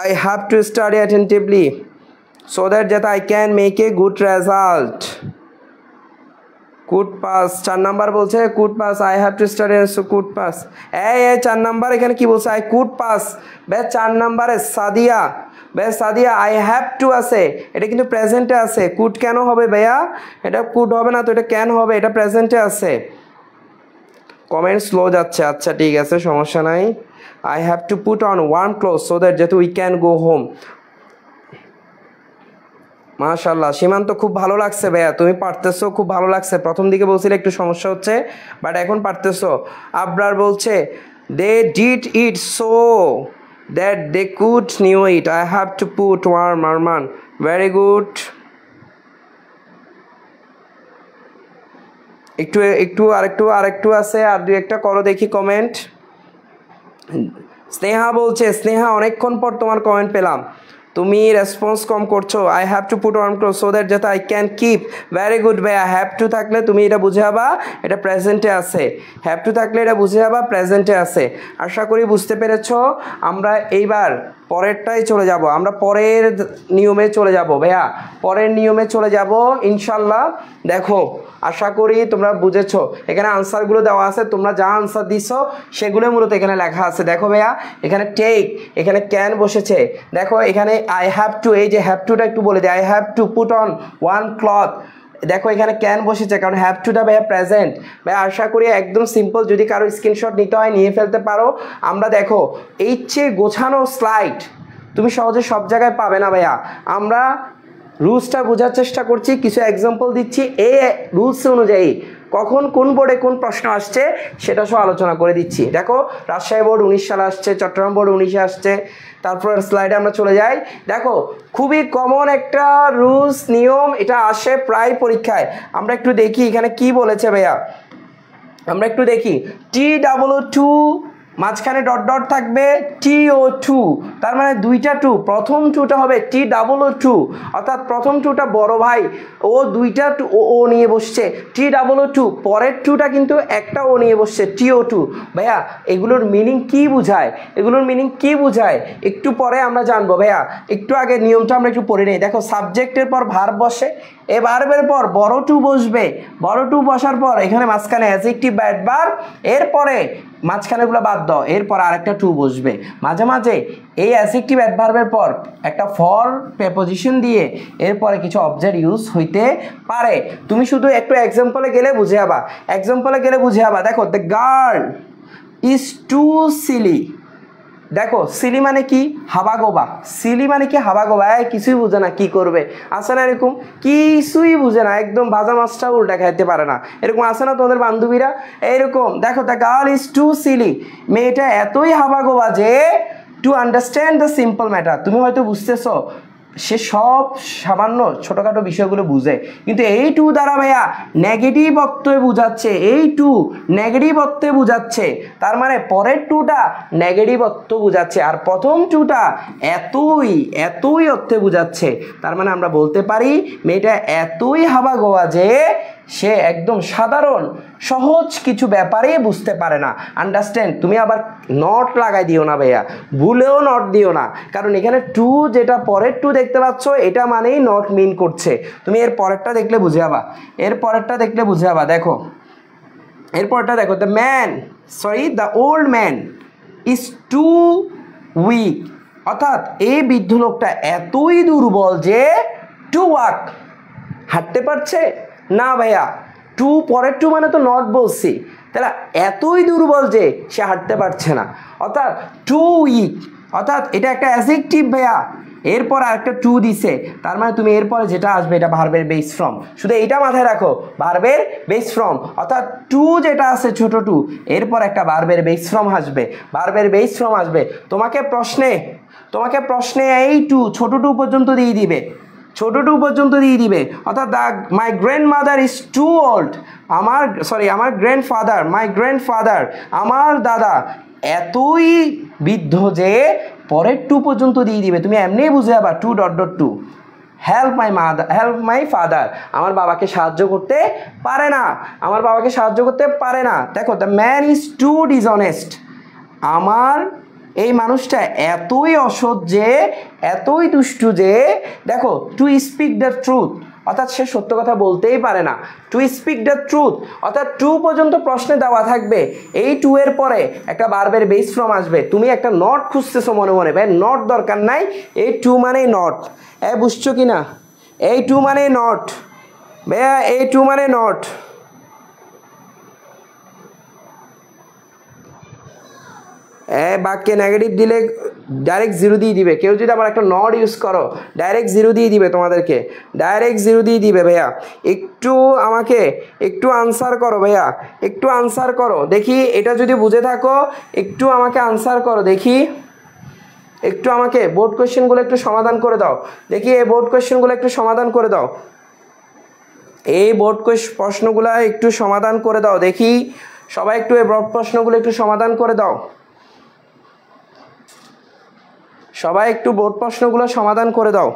I have to study attentively so that যাতে I can make a good result. Could pass 4 number বলছে, could pass I have to study could pass. এই 4 নাম্বার এখানে কি বলছে, আই কুড পাস। বেশ 4 নাম্বারে সাদিয়া, বেশ সাদিয়া আই হ্যাভ টু আছে, এটা কিন্তু প্রেজেন্টে আছে। কুড কেন হবে ভাইয়া, এটা কুড হবে না তো, এটা কেন হবে, এটা প্রেজেন্টে আছে। কমেন্ট স্লো যাচ্ছে, আচ্ছা ঠিক আছে সমস্যা নাই। I have to put on warm cloth so that যেহেতু উই ক্যান গো হোম। মাশাআল্লাহ সীমান্ত খুব ভালো লাগছে ভাইয়া, তুমি পারতেছো, খুব ভালো লাগছে। প্রথম দিকে বলছিলে একটু সমস্যা হচ্ছে, বাট এখন পারতেছো। আবরার বলছে they did it so that they could knew it, I have to put warm. Arman very good. একটু একটু আরেকটু আছে, আর 2-1টা করো দেখি কমেন্ট। স্নেহা বলছে, স্নেহা অনেকক্ষণ পর তোমার কমেন্ট পেলাম, তুমি রেসপন্স কম করছো। I have to put on cloth so that যাতে I can keep, very good ভাইয়া। হ্যাভ টু থাকলে তুমি এটা বুঝে যাবা এটা প্রেজেন্টে আছে, হ্যাভ টু থাকলে এটা বুঝে যাবা প্রেজেন্টে আছে। আশা করি বুঝতে পেরেছো। আমরা এইবার পরেরটাই চলে যাব, আমরা পরের নিয়মে চলে যাব ভাইয়া, পরের নিয়মে চলে যাব ইনশাল্লাহ। দেখো আশা করি তোমরা বুঝেছো, এখানে আনসারগুলো দেওয়া আছে, তোমরা যা আনসার দিছো সেগুলো মূলত এখানে লেখা আছে। দেখো ভাইয়া এখানে টেক, এখানে ক্যান বসেছে, দেখো এখানে আই হ্যাভ টু, এই যে হ্যাভ টুটা একটু বলে দিই, I have to put on one cloth. দেখো এখানে ক্যান বসেছে, কারণ হ্যাভ টুটা ভাইয়া প্রেজেন্ট। ভাই আশা করি একদম সিম্পল, যদি কারো স্ক্রিনশট নিতে হয় নিয়ে ফেলতে পারো। আমরা দেখো এই চেয়ে গোছানো স্লাইড তুমি সহজে সব জায়গায় পাবে না ভাইয়া। আমরা রুলসটা বোঝার চেষ্টা করছি, কিছু এক্সাম্পল দিচ্ছি, এই রুলস অনুযায়ী কখন কোন বোর্ডে কোন প্রশ্ন আসছে সেটা সব আলোচনা করে দিচ্ছি। দেখো রাজশাহী বোর্ড 19 সালে আসছে, চট্টগ্রাম বোর্ড 19-এ আসছে। তারপর স্লাইডে আমরা চলে যাই, দেখো খুবই কমন একটা রুলস নিয়ম, এটা আসে প্রায় পরীক্ষায়। আমরা একটু দেখি এখানে কি বলেছে ভাইয়া, আমরা একটু দেখি। TW2 মাঝখানে ডট ডট থাকবে TO2, তার মানে 2টা 2, প্রথম 2টা হবে TW2, অর্থাৎ প্রথম 2টা বড় ভাই, ও 2টা ও নিয়ে বসছে TW2, পরের 2টা কিন্তু একটা ও নিয়ে বসছে TO2। ভাইয়া এগুলোর মিনিং কি বোঝায়, এগুলোর মিনিং কি বোঝায় একটু পরে আমরা জানবো ভাইয়া। একটু আগে নিয়মটা আমরা একটু পড়ে নিই। দেখো সাবজেক্টের পর ভার্ব বসে, এ ভার্বের পর বড় 2 বসবে, বড় 2 বসার পর এখানে মাঝখানে অ্যাডজেক্টিভ বা অ্যাডভার্ব, এরপরে মাঝখানেগুলো বাদ দাও, এরপর আরেকটা 2 বসবে। মাঝে মাঝে এই অ্যাডজেক্টিভ অ্যাডভার্বের পর একটা ফর প্রেপোজিশন দিয়ে এরপরে কিছু অবজেক্ট ইউজ হইতে পারে। তুমি শুধু একটু এক্সাম্পলে গেলে বুঝে যাবা, এক্সাম্পলে গেলে বুঝে যাবা। দেখো the girl is too silly, দেখো সিলি মানে কি, হাবাগোবা। সিলি মানে কি, হাবাগোবা। কিছুই বুঝে না কি করবে, আসে না এরকম, কিছুই বুঝে না, একদম ভাজা মাছটা উল্টা খাইতে পারে না, এরকম আসে না তোমাদের বান্ধবীরা এইরকম। দেখো the girl is too silly, মেয়েটা এতই হাবাগোবা যে to understand the simple matter. তুমি হয়তো বুঝতেছো সে সব সামান্য ছোটোখাটো বিষয়গুলো বুঝে, কিন্তু এই 2 দ্বারা ভাইয়া নেগেটিভ অর্থে বুঝাচ্ছে, এই 2 নেগেটিভ অর্থে বুঝাচ্ছে, তার মানে পরের 2টা নেগেটিভ অর্থ বুঝাচ্ছে, আর প্রথম 2টা এতই অর্থে বুঝাচ্ছে। তার মানে আমরা বলতে পারি মেয়েটা এতই হাবাগোবা যে সে একদম সাধারণ সহজ কিছু ব্যাপারে বুঝতে পারে না। আন্ডারস্ট্যান্ড, তুমি আবার নট লাগাই দিও না ভাইয়া, ভুলেও নট দিও না, কারণ এখানে 2 যেটা পরের 2 দেখতে পাচ্ছ এটা মানেই নট মিন করছে। তুমি এর পরেরটা দেখলে বুঝে যাবা, এর পরেরটা দেখলে বুঝে যাবা। দেখো এরপরটা দেখো, the old man is too weak, অর্থাৎ এই বৃদ্ধ লোকটা এতই দুর্বল যে টু ওয়াক, হাঁটতে পারছে না। ভাইয়া 2 পরের 2 মানে তো নট বলছি, তাহলে এতই দুর্বল যে সে হাঁটতে পারছে না, অর্থাৎ টু উইক, অর্থাৎ এটা একটা অ্যাডজেক্টিভ ভাইয়া। এরপর আরেকটা 2 দিছে, তার মানে তুমি এরপরে যেটা আসবে এটা ভার্বের বেস ফর্ম। শুধু এইটা মাথায় রাখো, ভার্বের বেস ফর্ম, অর্থাৎ 2 যেটা আছে ছোট 2, এরপর একটা ভার্বের বেস ফর্ম আসবে, ভার্বের বেস ফর্ম আসবে। তোমাকে প্রশ্নে এই 2 ছোট 2 পর্যন্ত দিয়ে দিবে, ছোট টু পর্যন্ত দিয়ে দিবে। অর্থাৎ my grandmother is too old, আমার গ্র্যান্ডফাদার, মাই গ্র্যান্ডফাদার, আমার দাদা এতই বৃদ্ধ যে পরের টু পর্যন্ত দিয়ে দিবে। তুমি এমনি বুঝে যাবা too dot dot too. Help my father, আমার বাবাকে সাহায্য করতে পারে না, আমার বাবাকে সাহায্য করতে পারে না। দেখো, the man is too dishonest, আমার এই মানুষটা এতই অসৎ যে, এতই দুষ্টু যে, দেখো টু স্পিক দ্য ট্রুথ, অর্থাৎ সে সত্য কথা বলতেই পারে না। টু স্পিক দ্য ট্রুথ অর্থাৎ টু পর্যন্ত প্রশ্নে দেওয়া থাকবে, এই টু এর পরে একটা বারবার বেস ফ্রম আসবে। তুমি একটা নট খুঁজতেছো মনে মনে, ভাই নট দরকার নাই, এই টু মানেই নট। বুঝছো কি না? এই টু মানে নট ভাইয়া, এই টু মানে নট। বাক্যে নেগেটিভ দিলে ডাইরেক্ট জিরো দিয়ে দিবে। কেউ যদি আবার একটা নট ইউজ করো ডাইরেক্ট জিরো দিয়ে দিবে, তোমাদেরকে ডাইরেক্ট জিরো দিয়ে দিবে। ভাইয়া একটু আমাকে একটু আনসার করো, ভাইয়া একটু আনসার করো দেখি, এটা যদি বুঝে থাকো একটু আমাকে আনসার করো দেখি, একটু আমাকে বোর্ড কোয়েশ্চেনগুলো একটু সমাধান করে দাও দেখি, এই বোর্ড কোয়েশ্চেনগুলো একটু সমাধান করে দাও, এই বোর্ড প্রশ্নগুলো একটু সমাধান করে দাও দেখি, সবাই একটু এই বোর্ড প্রশ্নগুলো একটু সমাধান করে দাও, সবাই একটু বোর্ড প্রশ্নগুলো সমাধান করে দাও।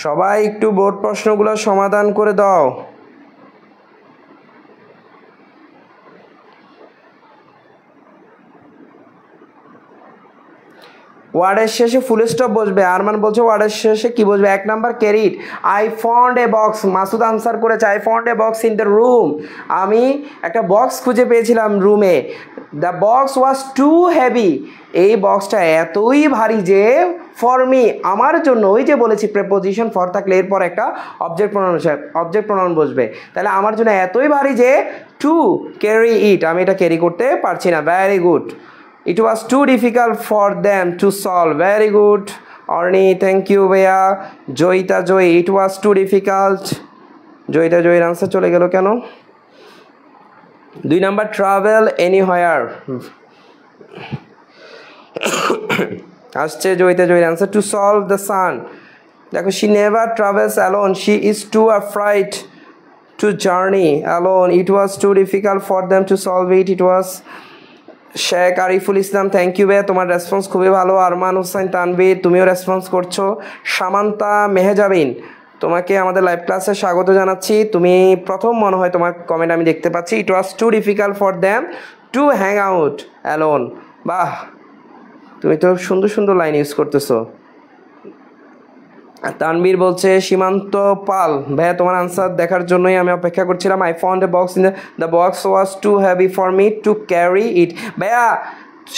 সবাই একটু বোর্ড প্রশ্নগুলো সমাধান করে দাও। ওয়ার্ডের শেষে ফুল স্টপ বসবে। আরমান বলছে ওয়ার্ডের শেষে কি বসবে? 1 number carried. I found a box, Masud answer করেছে I found a box in the room, আমি একটা বক্স খুঁজে পেয়েছিলাম রুমে। The box was too heavy, এই বক্সটা এতই ভারী যে ফর মি, আমার জন্য। ওই যে বলেছি প্রেপোজিশন ফর থাকলে এরপর একটা অবজেক্ট প্রনাউন বসবে, তাহলে আমার জন্য এতই ভারী যে টু ক্যারি ইট, আমি এটা ক্যারি করতে পারছি না। Very good. It was too difficult for them to solve. Very good. Orni, thank you, Bhaiya. Joyita Joy, it was too difficult. Joyita Joy, answer chole gelo keno? 2 number travel anywhere. আসছে Joyita Joy, answer to solve the sun. দেখো, she never travels alone. She is too afraid to journey alone. It was too difficult for them to solve it. It was Sheikh Ariful Islam, thank you ভাইয়া, তোমার response খুবই ভালো। আরমান হোসেন তানভীর, তুমিও response করছো। সামান্তা মেহজাবিন, তোমাকে আমাদের live ক্লাসে স্বাগত জানাচ্ছি। তুমি প্রথম মনে হয় তোমার কমেন্ট আমি দেখতে পাচ্ছি। It was too difficult for them to hang out alone. বাহ, তুমি তো সুন্দর সুন্দর লাইন ইউজ করতেছো। তানবীর বলছে সীমান্ত পাল, ভাইয়া তোমার আনসার দেখার জন্যই আমি অপেক্ষা করছিলাম। I found a box in the box was too heavy for me to carry it. ভাইয়া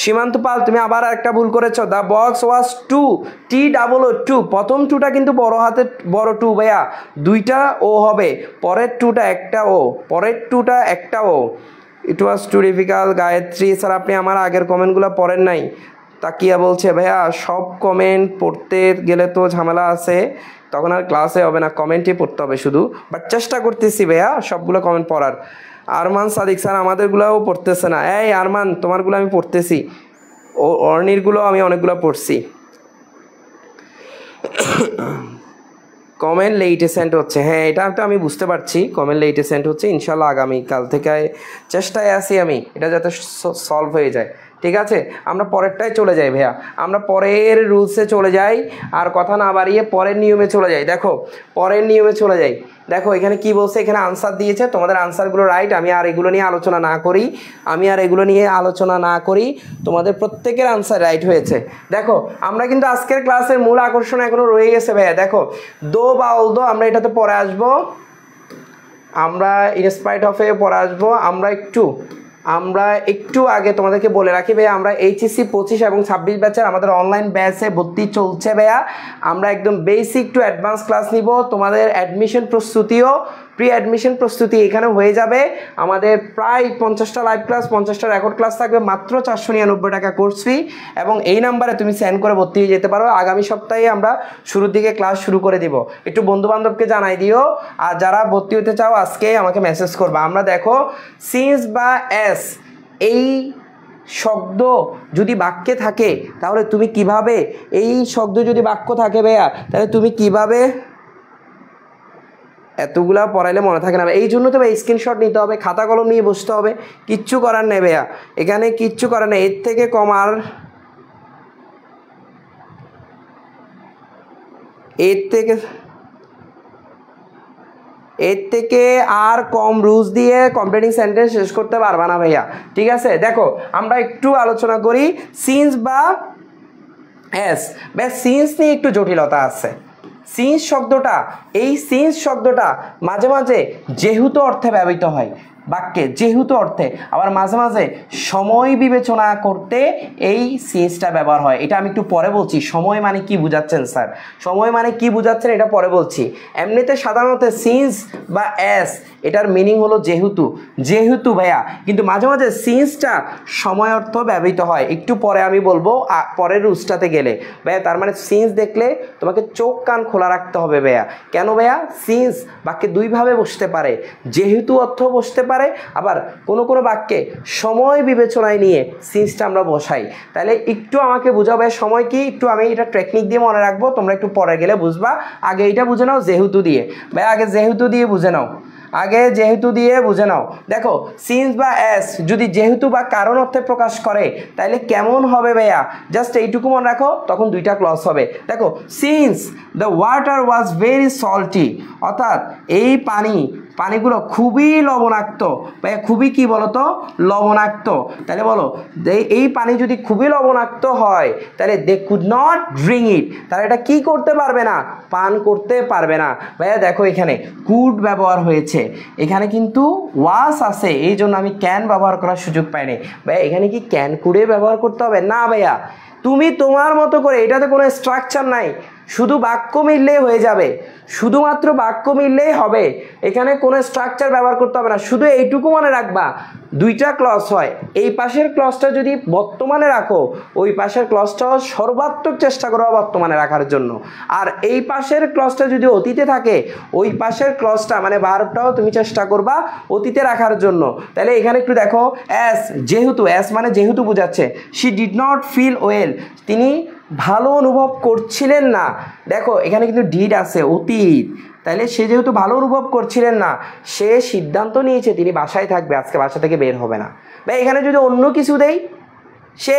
সীমান্ত পাল, তুমি আবার একটা ভুল করেছো। The box was too, T double O too, প্রথম টুটা কিন্তু বড় হাতের বড় টু ভাইয়া, দুইটা ও হবে, পরের টুটা একটা ও, পরের টুটা একটা ও। ইট was too difficult. Gayatri sir, আপনি আমার আগের কমেন্টগুলো পড়েন নাই। তাকিয়া বলছে ভাইয়া সব কমেন্ট পড়তে গেলে তো ঝামেলা আছে, তখন আর ক্লাসে হবে না, কমেন্টই পড়তে হবে শুধু, বাট চেষ্টা করতেছি ভাইয়া সবগুলো কমেন্ট পড়ার। আরমান সাদিক স্যার, আমাদেরগুলোও পড়তেছে না। এই আরমান, তোমারগুলো আমি পড়তেছি, ও অর্নিরগুলো আমি অনেকগুলো পড়ছি। কমেন্ট লেটে সেন্ড হচ্ছে, হ্যাঁ এটা তো আমি বুঝতে পারছি, কমেন্ট লেটে সেন্ড হচ্ছে। ইনশাল্লাহ আগামীকাল থেকে চেষ্টায় আছি আমি এটা যাতে সলভ হয়ে যায়। ঠিক আছে, আমরা পরেরটায় চলে যাই ভাইয়া, আমরা পরের রুলসে চলে যাই, আর কথা না বাড়িয়ে পরের নিয়মে চলে যাই। দেখো, পরের নিয়মে চলে যাই। দেখো এখানে কি বলছে, এখানে আনসার দিয়েছে, তোমাদের আনসারগুলো রাইট। আমি আর এগুলো নিয়ে আলোচনা না করি, তোমাদের প্রত্যেকের আনসার রাইট হয়েছে। দেখো, আমরা কিন্তু আজকের ক্লাসের মূল আকর্ষণ এখনো রয়ে গেছে ভাইয়া। দেখো, দো বা অলদো আমরা এটাতে পরে আসবো, আমরা ইনস্পাইট অফে পরে আসবো। আমরা একটু আগে তোমাদেরকে বলে রাখি ভাইয়া, আমরা এইচএসসি 25 এবং 26 ব্যাচের আমাদের অনলাইন ব্যাচে ভর্তি চলছে ভাইয়া। আমরা একদম বেসিক টু অ্যাডভান্স ক্লাস নিব। তোমাদের অ্যাডমিশন প্রস্তুতিও, প্রি অ্যাডমিশন প্রস্তুতি এখানে হয়ে যাবে। আমাদের প্রায় 50টা লাইভ ক্লাস, 50টা রেকর্ড ক্লাস থাকবে, মাত্র 499 টাকা কোর্স ফি, এবং এই নাম্বারে তুমি সেন্ড করে ভর্তি হয়ে যেতে পারো। আগামী সপ্তাহে আমরা শুরুর দিকে ক্লাস শুরু করে দিব, একটু বন্ধুবান্ধবকে জানাই দিও। আর যারা ভর্তি হতে চাও আজকে আমাকে মেসেজ করবা। আমরা দেখো সিন্স বা এস, এই শব্দ যদি বাক্যে থাকে তাহলে তুমি কিভাবে, এই শব্দ যদি বাক্য থাকে ভাইয়া তাহলে তুমি কিভাবে, এতগুলা পড়াইলে মনে থাকে না। এই জন্য তো ভাই স্ক্রিনশট নিতে হবে, খাতা কলম নিয়ে বসতে হবে, কিচ্ছু করার নেই ভাইয়া, এখানে কিচ্ছু করার নেই। এর থেকে কম আর কম রুলস দিয়ে কমপ্লিটিং সেন্টেন্স শেষ করতে পারবা না ভাইয়া, ঠিক আছে। দেখো আমরা একটু আলোচনা করি সিন্স বা এস। ভাই সিন্স নিয়ে একটু জটিলতা আছে। সিন্স শব্দটা, এই সিন্স শব্দটা মাঝে মাঝে যেহেতু অর্থে ব্যবহৃত হয় বাক্যে, যেহেতু অর্থে, আবার মাঝে মাঝে সময় বিবেচনা করতে এই সিন্সটা ব্যবহার হয়। এটা আমি একটু পরে বলছি, সময় মানে কি বুঝাচ্ছেন স্যার, সময় মানে কি বুঝাচ্ছেন এটা পরে বলছি। এমনিতে সাধারণত সিন্স বা এস এটার মিনিং হলো যেহেতু, যেহেতু ভাইয়া, কিন্তু মাঝে মাঝে সিন্সটা সময় অর্থ ব্যবহৃত হয়, একটু পরে আমি বলবো পরের রুলসটাতে গেলে ভাইয়া। তার মানে সিন্স দেখলে তোমাকে চোখ কান খোলা রাখতে হবে ভাইয়া। কেন ভাইয়া? সিন্স বাক্যে দুইভাবে বসতে পারে, যেহেতু অর্থ বসতে পারে, আবার কোনো কোনো বাক্যে সময় বিবেচনায় নিয়ে সিন্সটা আমরা বসাই। তাহলে একটু আমাকে বুঝাও ভাই সময় কি, একটু আমি এটা টেকনিক দিয়ে মনে রাখবো, তোমরা একটু পরে গেলে বুঝবা। আগে এইটা বুঝে নাও যেহেতু দিয়ে, ভাই আগে যেহেতু দিয়ে বুঝে নাও, আগে যেহেতু দিয়ে বুঝে নাও। দেখো সিন্স বা এস যদি যেহেতু বা কারণ অর্থে প্রকাশ করে তাহলে কেমন হবে ভাইয়া, জাস্ট এইটুকু মনে রাখো, তখন দুইটা ক্লজ হবে। দেখো since the water was very salty, অর্থাৎ এই পানিগুলো খুবই লবণাক্ত, ভাইয়া খুবই কি বলতো, লবণাক্ত। তাহলে বলো এই পানি যদি খুবই লবণাক্ত হয় তাহলে they could not drink it, তাহলে এটা কি করতে পারবে না, পান করতে পারবে না। ভাইয়া দেখো এখানে কুড ব্যবহার হয়েছে, এখানে কিন্তু ওয়াস আছে, এই জন্য আমি ক্যান ব্যবহার করার সুযোগ পাইনি। ভাইয়া এখানে কি ক্যান কুডে ব্যবহার করতে হবে না ভাইয়া, তুমি তোমার মতো করে, এটাতে কোনো স্ট্রাকচার নাই, শুধু বাক্য মিললেই হয়ে যাবে, শুধুমাত্র বাক্য মিললেই হবে, এখানে কোনো স্ট্রাকচার ব্যবহার করতে হবে না। শুধু এইটুকু মনে রাখবা দুইটা ক্লজ হয়, এই পাশের ক্লজটা যদি বর্তমানে রাখো ওই পাশের ক্লজটাও সর্বাত্মক চেষ্টা করবা বর্তমানে রাখার জন্য, আর এই পাশের ক্লজটা যদি অতীতে থাকে ওই পাশের ক্লজটা মানে ভার্বটাও তুমি চেষ্টা করবা অতীতে রাখার জন্য। তাহলে এখানে একটু দেখো অ্যাস, যেহেতু, অ্যাস মানে যেহেতু বোঝাচ্ছে। She did not feel well, তিনি ভালো অনুভব করছিলেন না। দেখো এখানে কিন্তু ডিড আছে, অতীত, তাইলে সে যেহেতু ভালো অনুভব করছিলেন না, সে সিদ্ধান্ত নিয়েছে তিনি বাসায় থাকবে, আজকে বাসা থেকে বের হবে না। ভাই এখানে যদি অন্য কিছু দেই, সে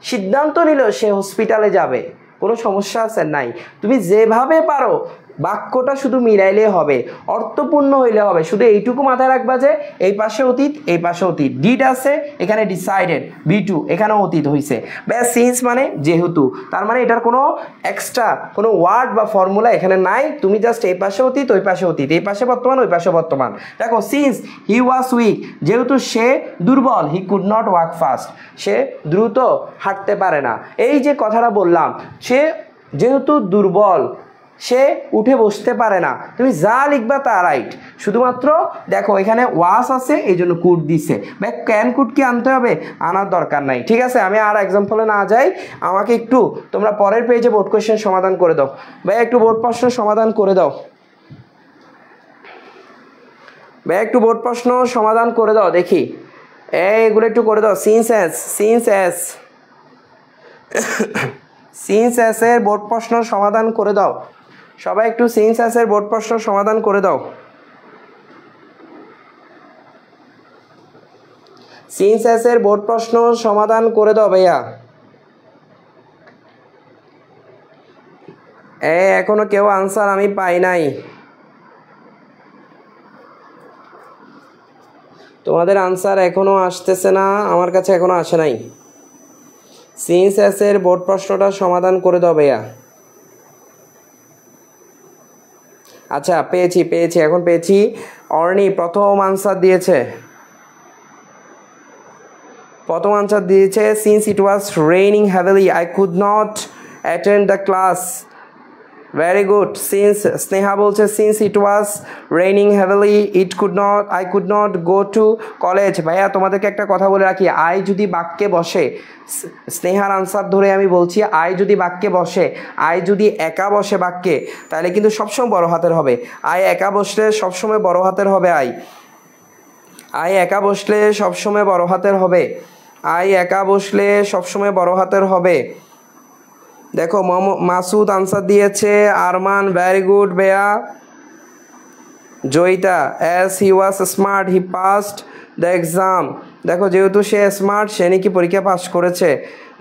সিদ্ধান্ত নিল সে হসপিটালে যাবে, কোনো সমস্যা আছে নাই। তুমি যেভাবে পারো বাক্যটা শুধু মিলাইলে হবে, অর্থপূর্ণ হইলে হবে, শুধু এইটুকু মাথায় রাখবা যে এই পাশে অতীত, এই পাশে অতীত, ডিড আছে এখানে ডিসাইডেড, বি2 এখানেও অতীত হয়েছে। ব্যাস সিন্স মানে যেহেতু, তার মানে এটার কোনো এক্সট্রা কোনো ওয়ার্ড বা ফর্মুলা এখানে নাই, তুমি জাস্ট এই পাশে অতীত ওই পাশে অতীত, এই পাশে বর্তমান ওই পাশে বর্তমান। দেখো সিন্স হি ওয়াজ উইক, যেহেতু সে দুর্বল, he could not walk fast, সে দ্রুত হাঁটতে পারে না। এই যে কথাটা বললাম, সে যেহেতু দুর্বল সে উঠে বসতে পারে না, তুমি যা লিখবা তা রাইট, শুধুমাত্র দেখো এখানে ওয়াস আছে এই জন্য কুড দিছে। ভাই ক্যান কুড কি আনতে হবে, আনার দরকার নাই, ঠিক আছে। আমি আর এক্সাম্পলে না যাই, আমাকে একটু তোমরা পরের পেজে বোর্ড কোয়েশ্চেন সমাধান করে দাও ভাই, একটু বোর্ড প্রশ্ন সমাধান করে দাও ভাই, একটু বোর্ড প্রশ্ন সমাধান করে দাও দেখি, এগুলো একটু করে দাও। সিন্স এস এর বোর্ড প্রশ্ন সমাধান করে দাও সবাই, একটু সিন্স এস এর বোর্ড প্রশ্ন সমাধান করে দাও। সিন্স এস এর বোর্ড প্রশ্ন সমাধান করে দাও ভাইয়া। এখনো কেউ আনসার আমি পাই নাই, তোমাদের আনসার এখনো আসতেছে না, আমার কাছে এখনো আসে নাই। সিন্স এস এর বোর্ড প্রশ্নটা সমাধান করে দাও ভাইয়া। আচ্ছা পেয়েছি এখন পেয়েছি। অর্নি প্রথম আনসার দিয়েছে, since it was raining heavily I could not attend the class. Very good. Since Sneha বলছে since it was raining heavily I could not go to college. ভাইয়া তোমাদেরকে একটা কথা বলে রাখি, আই যদি বাক্যে বসে, স্নেহার আনসার ধরে আমি বলছি, আই যদি বাক্যে বসে, আই যদি একা বসে বাক্যে, তাহলে কিন্তু সবসময় বড় হাতের হবে। আই একা বসলে সবসময় বড় হাতের হবে, আই একা বসলে সবসময় বড় হাতের হবে। আই একা বসলে সবসময় বড় হাতের হবে। দেখো মাসুদ আনসার দিয়েছে, আরমান ভেরি গুড বেয়া। Joyita as he was smart he passed the exam. দেখো যেহেতু সে স্মার্ট সে নাকি পরীক্ষা পাস করেছে।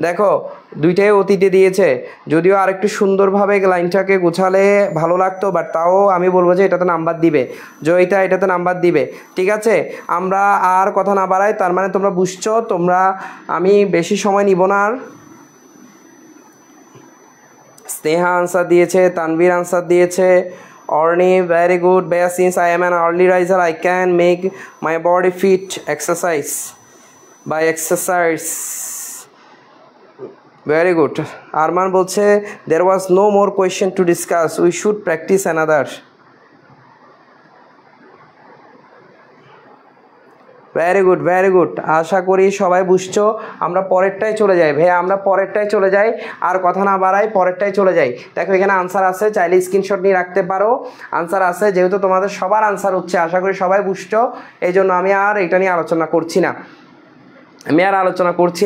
দেখো দুইটাই অতীতে দিয়েছে, যদিও আরেকটু সুন্দরভাবে লাইনটাকে গুছালে ভালো লাগতো, বাট তাও আমি বলবো যে এটাতে নাম্বার দিবে। জয়িতা এটাতে নাম্বার দিবে, ঠিক আছে। আমরা আর কথা না বাড়াই, তার মানে তোমরা বুঝছো, আমি বেশি সময় নিব না আর। স্নেহা আনসার দিয়েছে, তানভীর আনসার দিয়েছে, অর্নি ভেরি গুড বেয়া। Since I am an early riser I can make my body fit exercise by exercise. Very good. Arman বলছে there was no more question to discuss, we should practice another. Very good very good, আশা করি সবাই বুঝছো। আমরা পরেরটাই চলে যাই ভাইয়া, আমরা পরেরটাই চলে যাই, আর কথা না বাড়াই, পরেরটাই চলে যাই। দেখো এখানে আনসার আছে, চাইলে স্ক্রিনশট নিয়ে রাখতে পারো। আনসার আছে, যেহেতু তোমাদের সবার আনসার হচ্ছে, আশা করি সবাই বুঝছো, এই জন্য আমি আর এটা নিয়ে আলোচনা করছি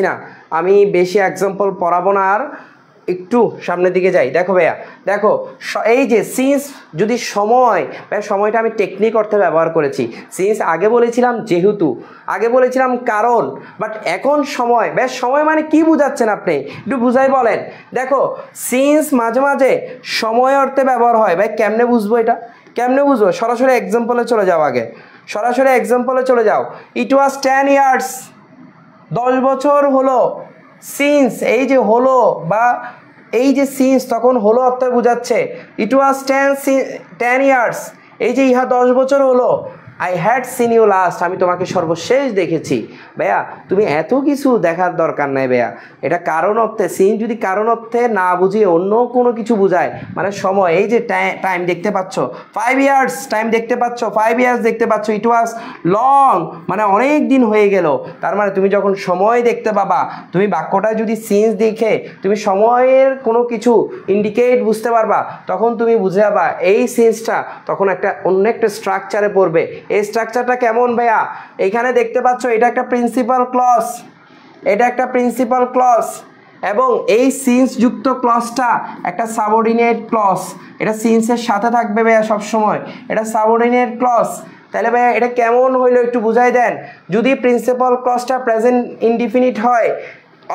না। আমি বেশি এক্সাম্পল পড়াবো না, আর একটু সামনের দিকে যাই। দেখো ভাইয়া, দেখো এই যে সিন্স, যদি সময়টা আমি টেকনিক অর্থে ব্যবহার করেছি। সিন্স আগে বলেছিলাম যেহেতু, আগে বলেছিলাম কারণ, বাট এখন সময়। সময় মানে কি বুঝাচ্ছেন আপনি, একটু বুঝাই বলেন। দেখো সিন্স মাঝে মাঝে সময় অর্থে ব্যবহার হয়। কেমনে বুঝবো এটা, কেমনে বুঝবো? সরাসরি এক্সাম্পলে চলে যাও, আগে সরাসরি এক্সাম্পলে চলে যাও। ইট ওয়াজ 10 ইয়ার্স, 10 বছর হলো। সিন্স এই যে হলো, বা এই যে সিন্স তখন হলো অর্থে বোঝাচ্ছে। ইট ওয়াজ 10 ইয়ার্স, এই যে ইহা 10 বছর হলো। I had seen you last, আমি তোমাকে সর্বশেষ দেখেছি। ভাইয়া তুমি এত কিছু দেখার দরকার নাই ভাইয়া, এটা কারণ অর্থে। সিন যদি কারণ অর্থে না বুঝিয়ে অন্য কোনো কিছু বোঝায়, মানে সময়, এই যে টাইম দেখতে পাচ্ছ 5 ইয়ার্স, টাইম দেখতে পাচ্ছ 5 ইয়ার্স দেখতে পাচ্ছ। ইট ওয়াজ লং মানে অনেক দিন হয়ে গেল। তার মানে তুমি যখন সময় দেখতে পাবা, তুমি বাক্যটা যদি সিন্স দেখে তুমি সময়ের কোনো কিছু ইন্ডিকেট বুঝতে পারবা, তখন তুমি বুঝে যাবা এই সিন্সটা তখন অন্য একটা স্ট্রাকচারে পড়বে। এই স্ট্রাকচারটা কেমন ভাইয়া? এখানে দেখতে পাচ্ছ এটা একটা প্রিন্সিপাল ক্লজ, এটা একটা প্রিন্সিপাল ক্লজ, এবং এই সিন্স যুক্ত ক্লজটা একটা সাবঅর্ডিনেট ক্লজ। এটা সিন্সের সাথে থাকবে ভাইয়া সবসময়, এটা সাবঅর্ডিনেট ক্লজ। তাহলে ভাইয়া এটা কেমন হইলো একটু বুঝাই দেন। যদি প্রিন্সিপাল ক্লজটা প্রেজেন্ট ইনডিফিনিট হয়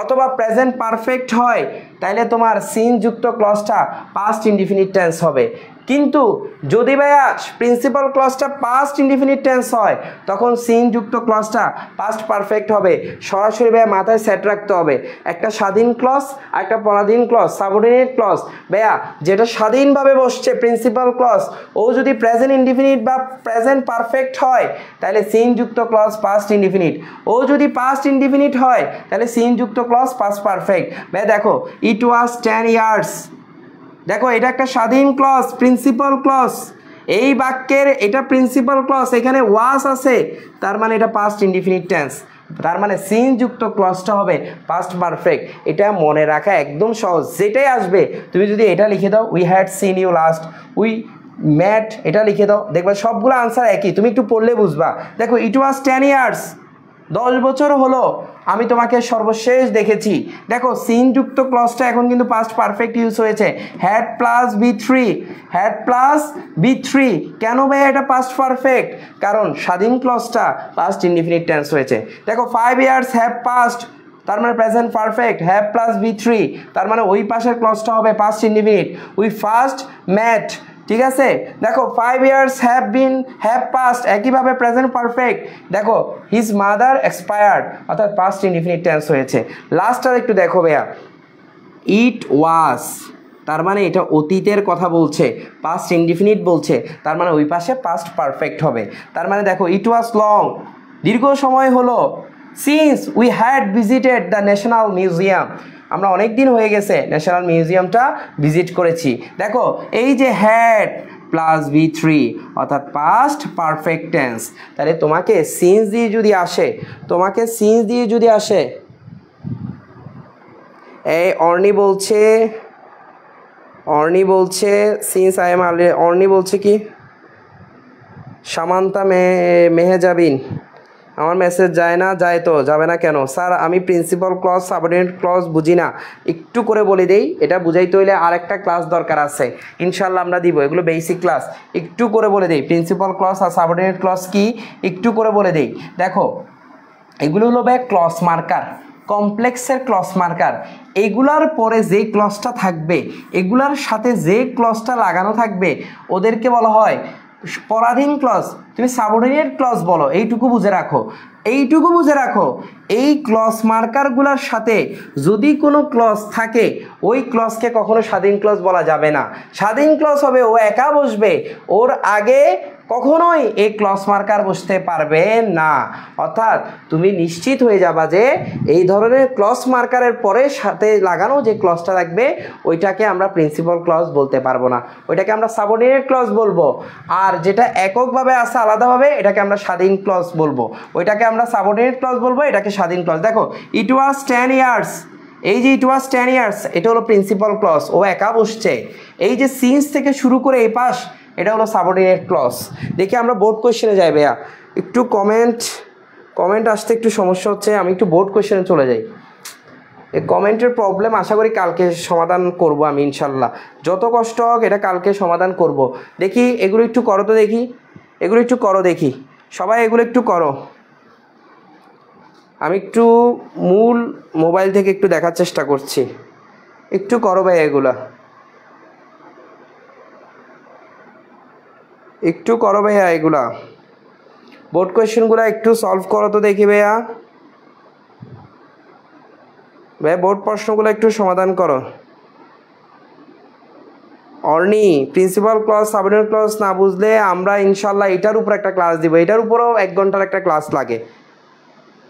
অথবা প্রেজেন্ট পারফেক্ট হয়, তাহলে তোমার সিন যুক্ত ক্লজটা পাস্ট ইনডিফিনিট টেন্স হবে। কিন্তু যদি ভাইয়া প্রিন্সিপাল ক্লজটা পাস্ট ইনডিফিনিট টেন্স হয়, তখন সিন যুক্ত ক্লজটা পাস্ট পারফেক্ট হবে। সরাসরি ভাইয়া মাথায় সেট রাখতে হবে, একটা স্বাধীন ক্লজ আর একটা পরাধীন ক্লজ, সাবঅর্ডিনেট ক্লজ। ভাইয়া যেটা স্বাধীনভাবে বসছে প্রিন্সিপাল ক্লজ, ও যদি প্রেজেন্ট ইনডিফিনিট বা প্রেজেন্ট পারফেক্ট হয়, তাহলে সিন যুক্ত ক্লজ পাস্ট ইনডিফিনিট। ও যদি পাস্ট ইনডিফিনিট হয়, তাহলে সিন যুক্ত ক্লজ পাস্ট পারফেক্ট। ভাইয়া দেখো ইট ওয়াজ 10 ইয়ার্স, দেখো এটা একটা স্বাধীন ক্লজ, প্রিন্সিপাল ক্লজ। এই বাক্যের এটা প্রিন্সিপাল ক্লজ, এখানে ওয়াজ আছে, তার মানে এটা পাস্ট ইনডিফিনিট টেন্স। তার মানে সিন যুক্ত ক্লজটা হবে পাস্ট পারফেক্ট। এটা মনে রাখা একদম সহজ, যেটাই আসবে তুমি যদি এটা লিখে দাও, we had seen you last, we met, এটা লিখে দাও, দেখবে সবগুলো আনসার একই, তুমি একটু পড়লে বুঝবা। দেখো ইট ওয়াজ 10 ইয়ার্স, 10 বছর হলো আমি তোমাকে সর্বশেষ দেখেছি। দেখো সিন যুক্ত ক্লজটা এখন কিন্তু পাস্ট পারফেক্ট ইউজ হয়েছে, হ্যাড প্লাস বি3, হ্যাড প্লাস বি3। কেন ভাই এটা পাস্ট পারফেক্ট? কারণ স্বাধীন ক্লজটা পাস্ট ইনডিফিনিট টেন্স হয়েছে। দেখো 5 ইয়ার্স হ্যাভ পাস্ট, তার মানে প্রেজেন্ট পারফেক্ট, হ্যাভ প্লাস বি3, তার মানে ওই পাশের ক্লজটা হবে past indefinite. We first met, ঠিক আছে। দেখো 5 ইয়ার্স হ্যাভ পাস্ট, একইভাবে প্রেজেন্ট পারফেক্ট। দেখো হিজ মাদার এক্সপায়ার্ড, অর্থাৎ পাস্ট ইনডিফিনিট টেন্স হয়েছে। লাস্ট আর একটু দেখো ভাইয়া, ইট ওয়াজ, তার মানে এটা অতীতের কথা বলছে, পাস্ট ইনডিফিনিট বলছে, তার মানে ওই পাশে পাস্ট পারফেক্ট হবে। তার মানে দেখো ইট ওয়াজ লং, দীর্ঘ সময় হলো। Since we had visited the national museum, আমরা অনেক দিন হয়ে গেছে ন্যাশনাল মিউজিয়ামটা ভিজিট করেছি। দেখো এই যে হ্যাড প্লাস বি3 অর্থাৎ পাস্ট পারফেক্ট টেন্স। তাহলে তোমাকে সিন্স দিয়ে যদি আসে, এই অর্নি বলছে সিন্স আই এম অর্নি বলছে কি সামান্তা মেহেজাবিন, আমার মেসেজ যায় না, যায় তো, যাবে না কেন স্যার? আমি প্রিন্সিপাল ক্লজ সাবঅর্ডিনেট ক্লজ বুঝি না, একটু করে বলে দেই। এটা বুঝাইতে হইলে আরেকটা ক্লাস দরকার আছে, ইনশাল্লাহ আমরা দিব, এগুলো বেসিক ক্লাস। একটু করে বলে দেই প্রিন্সিপাল ক্লজ আর সাবঅর্ডিনেট ক্লজ কি, একটু করে বলে দেই। দেখো এগুলো হলো ভাই ক্লজ মার্কার, কমপ্লেক্সের ক্লজ মার্কার। এগুলার পরে যে ক্লজটা থাকবে, এগুলার সাথে যে ক্লজটা লাগানো থাকবে, ওদেরকে বলা হয় পরাধীন ক্লজ। তুমি সাবঅর্ডিনেট ক্লজ বলো, এইটুকু বুঝে রাখো, এইটুকু বুঝে রাখো। এই ক্লজ মার্কারগুলোর সাথে যদি কোনো ক্লজ থাকে, ওই ক্লজকে কখনো স্বাধীন ক্লজ বলা যাবে না। স্বাধীন ক্লজ হবে ও একা বসবে, ওর আগে কখনোই এই ক্লজ মার্কার বসতে পারবে না। অর্থাৎ তুমি নিশ্চিত হয়ে যাবা যে এই ধরনের ক্লজ মার্কারের পরে সাথে লাগানো যে ক্লজটা থাকবে, ওইটাকে আমরা প্রিন্সিপাল ক্লজ বলতে পারবো না, ওইটাকে আমরা সাবঅর্ডিনেট ক্লজ বলবো। আর যেটা এককভাবে আছে আলাদাভাবে, এটাকে আমরা স্বাধীন ক্লজ বলবো। ওইটাকে আমরা সাবঅর্ডিনেট ক্লজ বলবো, এটাকে স্বাধীন ক্লজ। দেখো ইট ওয়াজ 10 ইয়ার্স, এই যে ইট ওয়াজ 10 ইয়ার্স, এটা হলো প্রিন্সিপাল ক্লজ, ও একা বসছে। এই যে সিন্স থেকে শুরু করে এই পাশ, এটা হলো সাবঅর্ডিনেট ক্লজ। দেখি আমরা বোর্ড কোয়েশ্চেনে যাই ভাইয়া, একটু কমেন্ট আসতে একটু সমস্যা হচ্ছে, আমি একটু বোর্ড কোয়েশ্চেনে চলে যাই। এই কমেন্টের প্রবলেম আশা করি কালকে সমাধান করব আমি ইনশাল্লাহ, যত কষ্ট হোক এটা কালকে সমাধান করব। দেখি এগুলো একটু করো তো, দেখি এগুলো একটু করো, দেখি সবাই এগুলো একটু করো। আমি একটু মূল মোবাইল থেকে একটু দেখার চেষ্টা করছি, একটু করো ভাই এগুলা, একটু করো ভাইয়া, এগুলা বোর্ড কোয়েশ্চেনগুলো একটু সলভ করো তো দেখি ভাইয়া, বোর্ড প্রশ্নগুলো একটু সমাধান করো। অর্নি প্রিন্সিপাল ক্লজ সাবঅর্ডিনেট ক্লজ না বুঝলে আমরা ইনশাল্লাহ এটার উপর একটা ক্লাস দিব, এটার উপরেও 1 ঘন্টার একটা ক্লাস লাগে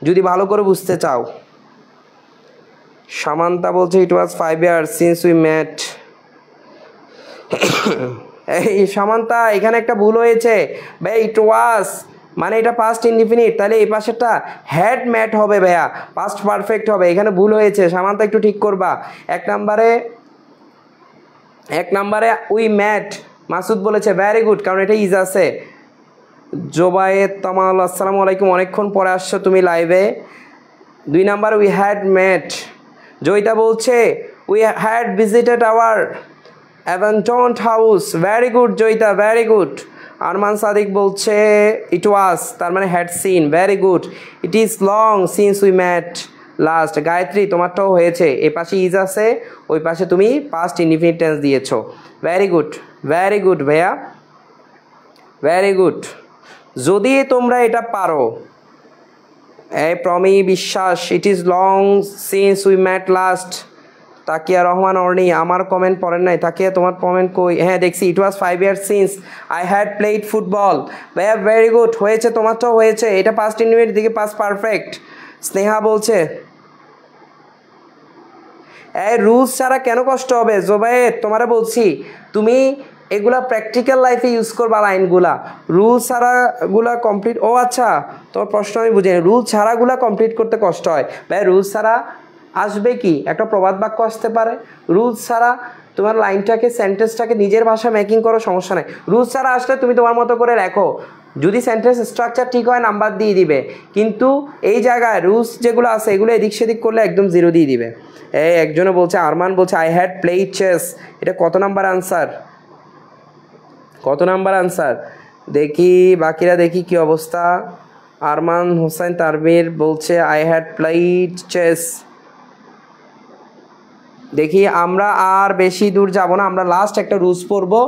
যদি ভালো করে বুঝতে চাও। সামান্তা বলছে it was 5 years since we মেট। এই সামান্তা এখানে একটা ভুল হয়েছে ভাই, ইট ওয়াজ মানে এটা পাস্ট ইনডিফিনিট, তাহলে এই পাশেরটা হ্যাড ম্যাট হবে ভাইয়া, পাস্ট পারফেক্ট হবে, এখানে ভুল হয়েছে সামান্তা, একটু ঠিক করবা। 1 নম্বরে উই ম্যাট, মাসুদ বলেছে ভ্যারি গুড, কারণ এটা ইজ আছে। জোবায়েদ তামাল আসসালামু আলাইকুম, অনেকক্ষণ পরে আসছো তুমি লাইভে। 2 number we had met, Joyita বলছে উই হ্যাড ভিজিটেড আওয়ার অ্যাভেন্টন্ট house, very good Joyita, very good. Arman Sadik বলছে ইট ওয়াজ, তার মানে had seen, very good. It is long since we met last. Gayatri তোমারটাও হয়েছে, এ পাশে ইজ আছে, ওই পাশে তুমি পাস্ট ইনডিফিনিট টেন্স দিয়েছো, ভ্যারি গুড, ভ্যারি গুড ভাইয়া, ভ্যারি গুড। যদি তোমরা এটা পারো, এই প্রমি বিশ্বাস it is long since we met last. Takia Rahman অর্নি আমার কমেন্ট পড়েন নাই, তাকিয়া তোমার কমেন্ট কই? হ্যাঁ দেখছি, ইট ওয়াজ 5 years since I had played football, ভাইয়া ভেরি গুড, হয়েছে তোমারটাও হয়েছে, এটা পাস্ট ইনডিফিনিট দিকে পাস্ট পারফেক্ট। স্নেহা বলছে এই রুলস ছাড়া কেন কষ্ট হবে? জোবায়েদ তোমারে বলছি তুমি এগুলা প্র্যাকটিক্যাল লাইফে ইউজ করবা লাইনগুলা, রুল ছাড়াগুলা কমপ্লিট। ও আচ্ছা, তোমার প্রশ্ন আমি বুঝিনি, রুল ছাড়াগুলা কমপ্লিট করতে কষ্ট হয় ভাই। রুল ছাড়া আসবে কি, একটা প্রবাদ বাক্য আসতে পারে, রুলস ছাড়া তোমার লাইনটাকে সেন্টেন্সটাকে নিজের ভাষা মেকিং করো, সমস্যা নেই। রুলস ছাড়া আসলে তুমি তোমার মতো করে লেখো, যদি সেন্টেন্স স্ট্রাকচার ঠিক হয় নাম্বার দিয়ে দিবে, কিন্তু এই জায়গায় রুলস যেগুলো আছে এগুলো এদিক সেদিক করলে একদম 0 দিয়ে দিবে। এই একজনে বলছে, আরমান বলছে আই হ্যাড প্লেড চেস, এটা কত নাম্বার আনসার, কত নাম্বার আনসার? দেখি বাকিরা, দেখি কি অবস্থা। আরমান হোসেন তারবির বলছে আই হ্যাড প্লেড চেস। দেখি আমরা আর বেশি দূর যাব না, আমরা লাস্ট একটা রুলস পড়বো।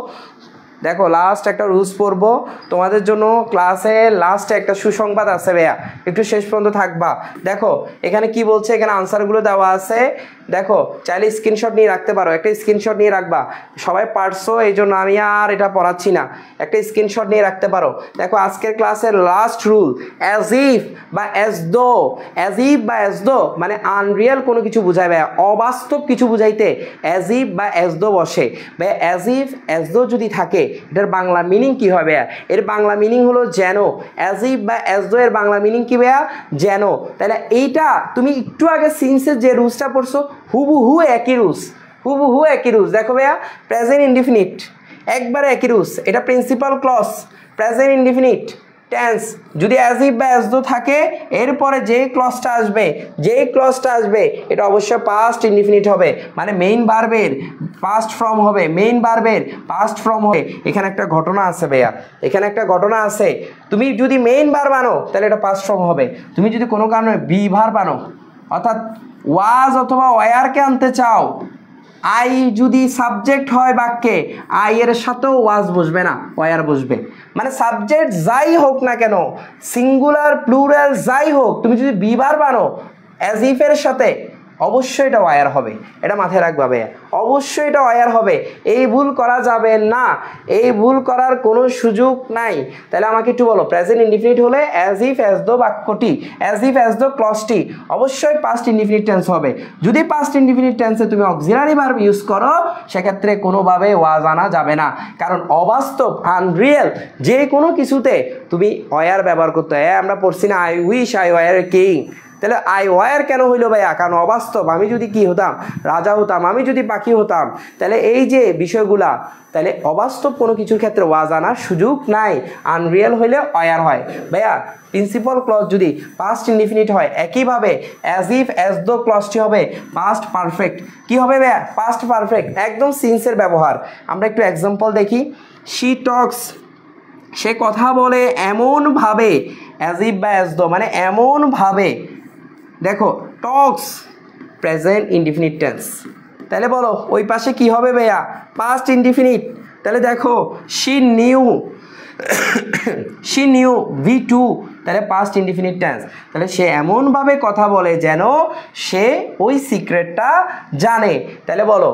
দেখো লাস্ট একটা রুলস পড়বো তোমাদের জন্য, ক্লাসে লাস্টে একটা সুসংবাদ আছে ভাইয়া, একটু শেষ পর্যন্ত থাকবা। দেখো এখানে কি বলছে, এখানে আনসারগুলো দেওয়া আছে, দেখো চাইলে স্ক্রিনশট নিয়ে রাখতে পারো, একটা স্ক্রিনশট নিয়ে রাখবা, সবাই পারছো এই জন্য আমি আর এটা পড়াচ্ছি না, একটা স্ক্রিনশট নিয়ে রাখতে পারো। দেখো আজকের ক্লাসের লাস্ট রুল, অ্যাজ ইফ বা অ্যাজ দো, অ্যাজ ইফ বা অ্যাজ দো মানে আনরিয়াল কোনো কিছু বোঝায় ভাইয়া, অবাস্তব কিছু বুঝাইতে অ্যাজ ইফ বা অ্যাজ দো বসে ভাইয়া। অ্যাজ ইফ অ্যাজ দো যদি থাকে এটার বাংলা মিনিং কি হয় ভাইয়া? এর বাংলা মিনিং হলো যেন। অ্যাজ ইফ বা অ্যাজ দো এর বাংলা মিনিং কি ভাইয়া? যেন। তাহলে এইটা তুমি একটু আগে সিন্সের যে রুলসটা পড়ছো হুবহু একই রুলস, হুবহু একই রুলস। দেখো ভাইয়া প্রেজেন্ট ইনডিফিনিট একবারে একই রুলস, এটা principal clause, present indefinite tense যদি অ্যাজ ইফ বা অ্যাজ দো থাকে এরপরে যেই ক্লজটা আসবে এটা অবশ্যই পাস্ট ইনডিফিনিট হবে, মানে মেইন ভার্বের পাস্ট ফর্ম হবে, মেইন ভার্বের পাস্ট ফর্ম হবে। এখানে একটা ঘটনা আছে ভাইয়া, এখানে একটা ঘটনা আছে। তুমি যদি মেইন ভার্ব আনো তাহলে এটা পাস্ট ফর্ম হবে। তুমি যদি কোনো কারণে বি ভার্ব আনো অর্থাৎ ওয়াজ অথবা ওয়ারকে আনতে চাও, আই যদি সাবজেক্ট হয় বাক্যে আই এর সাথেও ওয়াজ বসবে না, ওয়ার বসবে। মানে সাবজেক্ট যাই হোক না কেন, সিঙ্গুলার প্লুরাল যাই হোক, তুমি যদি বি ভার্ব আনো অ্যাজ ইফ এর সাথে অবশ্যই এটা ওয়ার হবে, এটা মাথায় রাখবে, অবশ্যই এটা ওয়ার হবে। এই ভুল করা যাবে না, এই ভুল করার কোনো সুযোগ নাই। তাহলে আমাকে একটু বলো, প্রেজেন্ট ইনডিফিনিট হলে অ্যাজ ইফ অ্যাজ দো বাক্যটি, অ্যাজ ইফ অ্যাজ দো ক্লজটি অবশ্যই পাস্ট ইনডিফিনিট টেন্স হবে। যদি পাস্ট ইনডিফিনিট টেন্সে তুমি অক্সিলারি ভার্ব ইউজ করো সেক্ষেত্রে কোনোভাবে ওয়াজ আনা যাবে না, কারণ অবাস্তব আনরিয়েল যে কোনো কিছুতে তুমি ওয়ার ব্যবহার করতে হয়। আমরা পড়ছি না I wish I were a king, তাহলে আই ওয়ার কেন হইলো ভাইয়া? কারণ অবাস্তব, আমি যদি কি হতাম, রাজা হতাম, আমি যদি পাখি হতাম, তাহলে এই যে বিষয়গুলা, তাহলে অবাস্তব কোনো কিছুর ক্ষেত্রে ওয়াজ আনার সুযোগ নাই। আনরিয়েল হইলে ওয়ার হয় ভাইয়া। প্রিন্সিপাল ক্লজ যদি পাস্ট ইনডিফিনিট হয় একইভাবে অ্যাজ ইফ অ্যাজ দো ক্লজটি হবে পাস্ট পারফেক্ট। কি হবে ভাইয়া? পাস্ট পারফেক্ট, একদম সিন্সের ব্যবহার। আমরা একটু এক্সাম্পল দেখি। শি টক্স, সে কথা বলে এমনভাবে, অ্যাজ ইফ বা অ্যাজ দো মানে এমনভাবে। দেখো টক্স প্রেজেন্ট ইনডিফিনিট টেন্স, তাহলে বলো ওই পাশে কি হবে ভাইয়া? Past indefinite. তাহলে দেখো শি নিউ V2, তাহলে পাস্ট ইনডিফিনিট টেন্স। তাহলে সে এমনভাবে কথা বলে যেন সে ওই সিক্রেটটা জানে। তাহলে বলো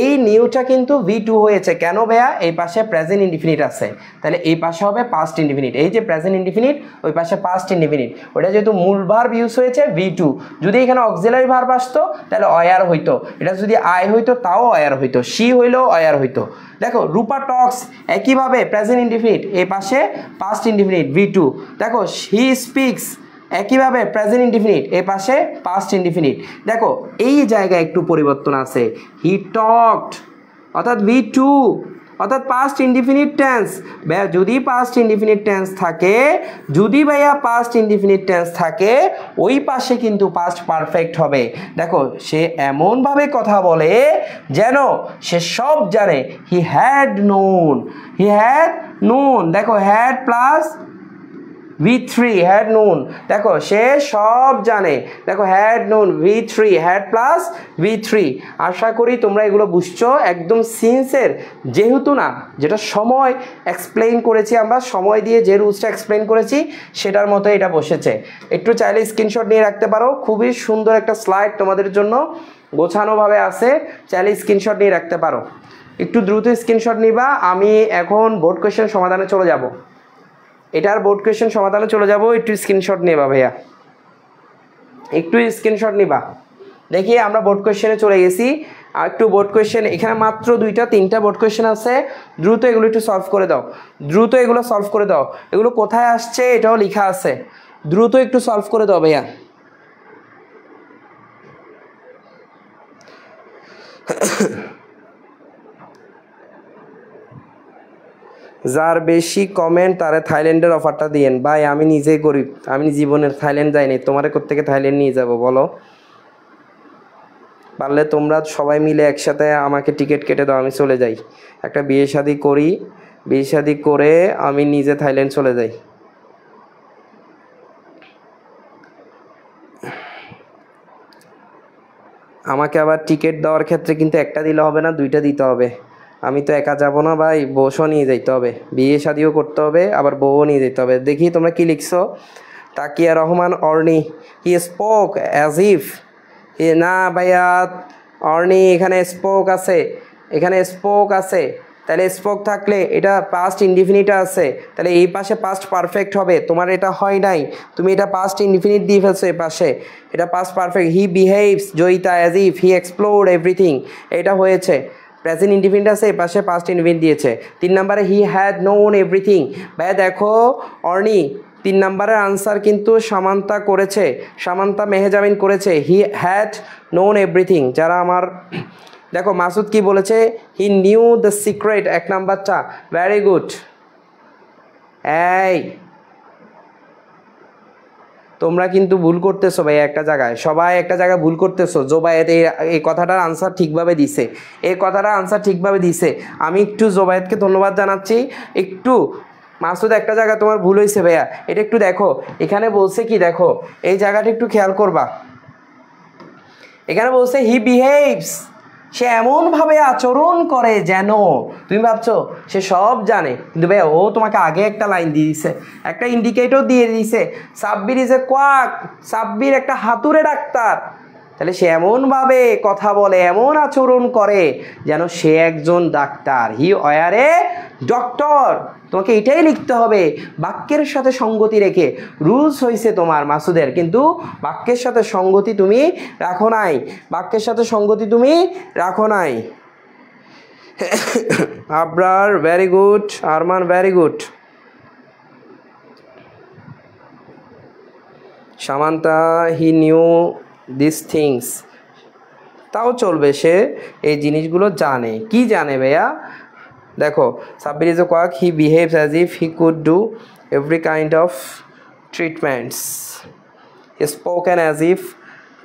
এই নিউটা কিন্তু V2 হয়েছে কেন ভাইয়া? এই পাশে প্রেজেন্ট ইনডিফিনিট আছে, তাহলে এই পাশে হবে পাস্ট ইনডিফিনিট। এই যে প্রেজেন্ট ইনডিফিনিট, ওই পাশে পাস্ট ইনডিফিনিট, ওটা যেহেতু মূল ভার্ব ইউজ হয়েছে V2। যদি এখানে অক্সিলারি ভার্ব আসতো তাহলে ওয়ার হইতো, এটা যদি আই হইতো তাও ওয়ার হইতো, শি হইলেও ওয়ার হইতো। দেখো রূপা টক্স একইভাবে প্রেজেন্ট ইনডিফিনিট, এই পাশে পাস্ট ইনডিফিনিট V2। দেখো হি স্পিক্স একইভাবে প্রেজেন্ট ইনডিফিনিট, এ পাশে পাস্ট ইনডিফিনিট। দেখো এই জায়গায় একটু পরিবর্তন আছে, হি টকড অর্থাৎ V2 অর্থাৎ পাস্ট ইনডিফিনিট টেন্স। ভাইয়া যদি পাস্ট ইনডিফিনিট টেন্স থাকে, যদি ভাইয়া পাস্ট ইনডিফিনিট টেন্স থাকে ওই পাশে কিন্তু পাস্ট পারফেক্ট হবে। দেখো সে এমনভাবে কথা বলে যেন সে সব জানে। He had known, he had known, দেখো had plus V3, had known, দেখো সে সব জানে। দেখো had known V3, had plus V3। আশা করি তোমরা এগুলো বুঝছো, একদম সিন্সের। যেহেতু না যেটা সময় এক্সপ্লেইন করেছি, আমরা সময় দিয়ে যে রুলসটা এক্সপ্লেইন করেছি সেটার মতো এটা বসেছে। একটু চাইলে স্ক্রিনশট নিয়ে রাখতে পারো, খুবই সুন্দর একটা স্লাইড তোমাদের জন্য গোছানোভাবে আছে, চাইলে স্ক্রিনশট নিয়ে রাখতে পারো। একটু দ্রুত স্ক্রিনশট নিবা। আমি এখন বোর্ড কোয়েশ্চেন সমাধানে চলে যাব, এটার বোর্ড কোয়েশ্চেন সমাধানে চলে যাব। একটু স্ক্রিনশট নেবা ভাইয়া, একটু স্ক্রিনশট নিবা। দেখি আমরা বোর্ড কোয়েশ্চেনে চলে গেছি। আর একটু বোর্ড কোয়েশ্চেন, এখানে মাত্র 2-3টা বোর্ড কোয়েশ্চেন আছে, দ্রুত এগুলো একটু সলভ করে দাও, দ্রুত এগুলো সলভ করে দাও। এগুলো কোথায় আসছে এটাও লেখা আছে, দ্রুত একটু সলভ করে দাও ভাইয়া। যার বেশি কমেন্ট তারে থাইল্যান্ডের অফারটা দিয়েন। ভাই আমি নিজেই গরিব, আমি জীবনের থাইল্যান্ড যাইনি, তোমার কোত্থেকে থাইল্যান্ড নিয়ে যাব বলো? পারলে তোমরা সবাই মিলে একসাথে আমাকে টিকিট কেটে দাও, আমি চলে যাই, একটা বিয়ে শাদি করি, বিয়ে শাদি করে আমি নিজে থাইল্যান্ড চলে যাই। আমাকে আবার টিকিট দেওয়ার ক্ষেত্রে কিন্তু একটা দিলে হবে না, 2টা দিতে হবে। আমি তো একা যাব না ভাই, বউও নিয়ে যেতে হবে, বিয়ে শাদিও করতে হবে, আবার বউও নিয়ে যেতে হবে। দেখি তোমরা কি লিখছো। তাকিয়া Rahman অর্নি, he spoke as if, না ভাইয়া অর্নি এখানে স্পোক আছে, এখানে স্পোক আছে, তাহলে স্পোক থাকলে এটা পাস্ট ইনডিফিনিট আছে, তাহলে এই পাশে পাস্ট পারফেক্ট হবে। তোমার এটা হয় নাই, তুমি এটা পাস্ট ইনডিফিনিট দিয়ে ফেলছো এই পাশে, এটা past perfect. He behaves Joyita as if he explored everything, এটা হয়েছে। প্রেজেন্ট ইনডিফিনিট আছে, এই পাশে পাস্ট ইনডিফিনিট দিয়েছে। 3 নম্বরে হি হ্যাড নোন এভরিথিং। ভাইয়া দেখো অর্নি 3 নম্বরের আনসার কিন্তু সামান্তা করেছে, সামান্তা মেহেজামিন করেছে, হি হ্যাড নোন এভরিথিং। যারা আমার দেখো মাসুদ কি বলেছে, হি নিউ দ্য সিক্রেট, 1 নাম্বারটা, ভেরি গুড। এই তোমরা কিন্তু ভুল করতেছো ভাই, একটা জায়গায় সবাই একটা জায়গায় ভুল করতেছো। জোবায়েত এই কথাটার আনসার ঠিকভাবে দিছে, এই কথাটার আনসার ঠিকভাবে দিছে। আমি একটু জোবায়েতকে ধন্যবাদ জানাচ্ছি। একটু মাসুদ একটা জায়গা তোমার ভুল হয়েছে ভাইয়া, এটা একটু দেখো। এখানে বলছে কি দেখো, এই জায়গাটা একটু খেয়াল করবা। এখানে বলছে হি বিহেভস, সে এমনভাবে আচরণ করে যেন, তুমি ভাবছো সে সব জানে, কিন্তু ভাইয়া ও তোমাকে আগে একটা লাইন দিয়ে দিছে, একটা ইন্ডিকেটর দিয়ে দিছে। Sabbir is a quack, Sabbir একটা হাতুড়ে ডাক্তার। তাহলে সে এমনভাবে কথা বলে, এমন আচরণ করে যেন সে একজন doctor. He war a doctor. তোমাকে এটাই লিখতে হবে বাক্যের সাথে সঙ্গতি রেখে। রুলস হয়েছে তোমার মাসুদের, কিন্তু বাক্যের সাথে সঙ্গতি তুমি রাখো নাই, বাক্যের সাথে সঙ্গতি তুমি রাখো নাই। Abrar very good, Arman very good, Samanta he knew this things, তাও চলবে, সে এই জিনিসগুলো জানে। কি জানে ভাইয়া? দেখো Sabbir is a quack, he behaves as if he could do every kind of treatments, spoken as if.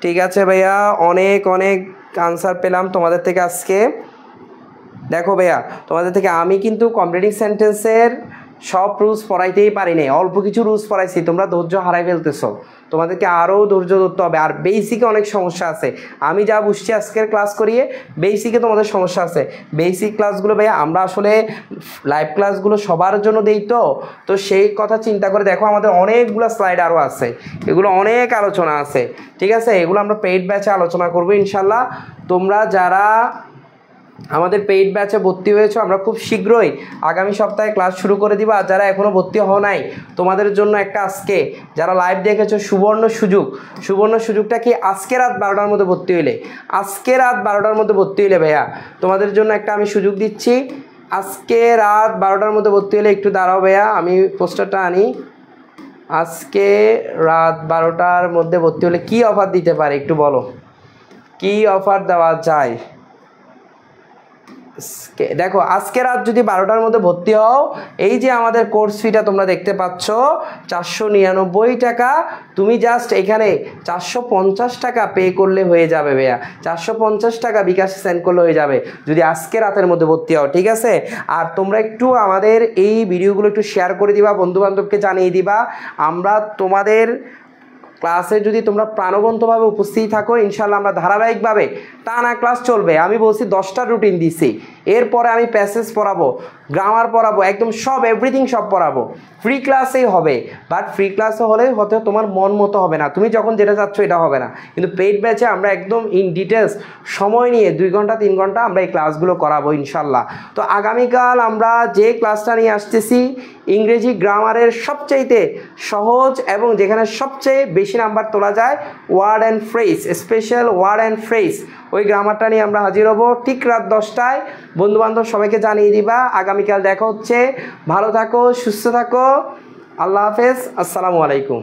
ঠিক আছে ভাইয়া, অনেক অনেক আনসার পেলাম তোমাদের থেকে আজকে। দেখো ভাইয়া তোমাদের থেকে আমি কিন্তু কমপ্লিটিং সেন্টেন্সের সব রুলস পড়াইতেই পারি নাই, অল্প কিছু রুলস পড়াইছি। তোমরা ধৈর্য হারাই ফেলতেছো, তোমাদেরকে আরও ধৈর্য ধরতে হবে। আর বেসিকে অনেক সমস্যা আছে, আমি যা বুঝছি আজকের ক্লাস করিয়ে বেসিকে তোমাদের সমস্যা আছে। বেসিক ক্লাসগুলো ভাইয়া আমরা আসলে লাইভ ক্লাসগুলো সবার জন্য দিই, তো সেই কথা চিন্তা করে দেখো আমাদের অনেকগুলো স্লাইড আরও আছে, এগুলো অনেক আলোচনা আছে। ঠিক আছে, এগুলো আমরা পেইড ব্যাচে আলোচনা করবো ইনশাল্লাহ। তোমরা যারা আমাদের পেইড ব্যাচে ভর্তি হয়েছে, আমরা খুব শীঘ্রই আগামী সপ্তাহে ক্লাস শুরু করে দিব। আর যারা এখনও ভর্তি হও নাই, তোমাদের জন্য একটা আজকে যারা লাইভ দেখেছো সুবর্ণ সুযোগ। সুবর্ণ সুযোগটা কি? আজকে রাত 12টার মধ্যে ভর্তি হইলে, আজকে রাত 12টার মধ্যে ভর্তি হইলে ভাইয়া তোমাদের জন্য একটা আমি সুযোগ দিচ্ছি। আজকে রাত 12টার মধ্যে ভর্তি হলে, একটু দাঁড়াও ভাইয়া আমি পোস্টারটা আনি। আজকে রাত 12টার মধ্যে ভর্তি হলে কি অফার দিতে পারে একটু বলো, কি অফার দেওয়া যায়? দেখো আজকে রাত যদি 12টার মধ্যে ভর্তি হও, এই যে আমাদের কোর্স ফিটা তোমরা দেখতে পাচ্ছ 499 টাকা, তুমি জাস্ট এখানে 450 টাকা পে করলে হয়ে যাবে ভাইয়া। 450 টাকা বিকাশ সেন্ড করলে হয়ে যাবে যদি আজকে রাতের মধ্যে ভর্তি হও। ঠিক আছে, আর তোমরা একটু আমাদের এই ভিডিওগুলো একটু শেয়ার করে দিবা, বন্ধু বান্ধবকে জানিয়ে দিবা। আমরা তোমাদের ক্লাসে যদি তোমরা প্রাণবন্তভাবে উপস্থিত থাকো, ইনশাল্লাহ আমরা ধারাবাহিকভাবে টানা ক্লাস চলবে। আমি বলছি 10টা রুটিন দিছি, এরপরে আমি প্যাসেজ পড়াবো, গ্রামার পড়াবো, একদম সব এভরিথিং সব পড়াবো। ফ্রি ক্লাসেই হবে, বাট ফ্রি ক্লাসে হলে হয়তো তোমার মন মতো হবে না, তুমি যখন যেটা চাচ্ছ এটা হবে না। কিন্তু পেইড ব্যাচে আমরা একদম ইন ডিটেলস সময় নিয়ে 2 ঘন্টা 3 ঘন্টা আমরা এই ক্লাসগুলো করাবো ইনশাল্লাহ। তো আগামীকাল আমরা যে ক্লাসটা নিয়ে আসতেছি, ইংরেজি গ্রামারের সবচাইতে সহজ এবং যেখানে সবচেয়ে বেশি নাম্বার তোলা যায়, word and phrase, special word and phrase, ওই গ্রামারটা নিয়ে আমরা হাজির হব ঠিক রাত 10টায়। বন্ধুবান্ধব সবাইকে জানিয়ে দিবা। আগামীকাল দেখা হচ্ছে। ভালো থাকো, সুস্থ থাকো, আল্লাহ হাফেজ, আসসালামু আলাইকুম।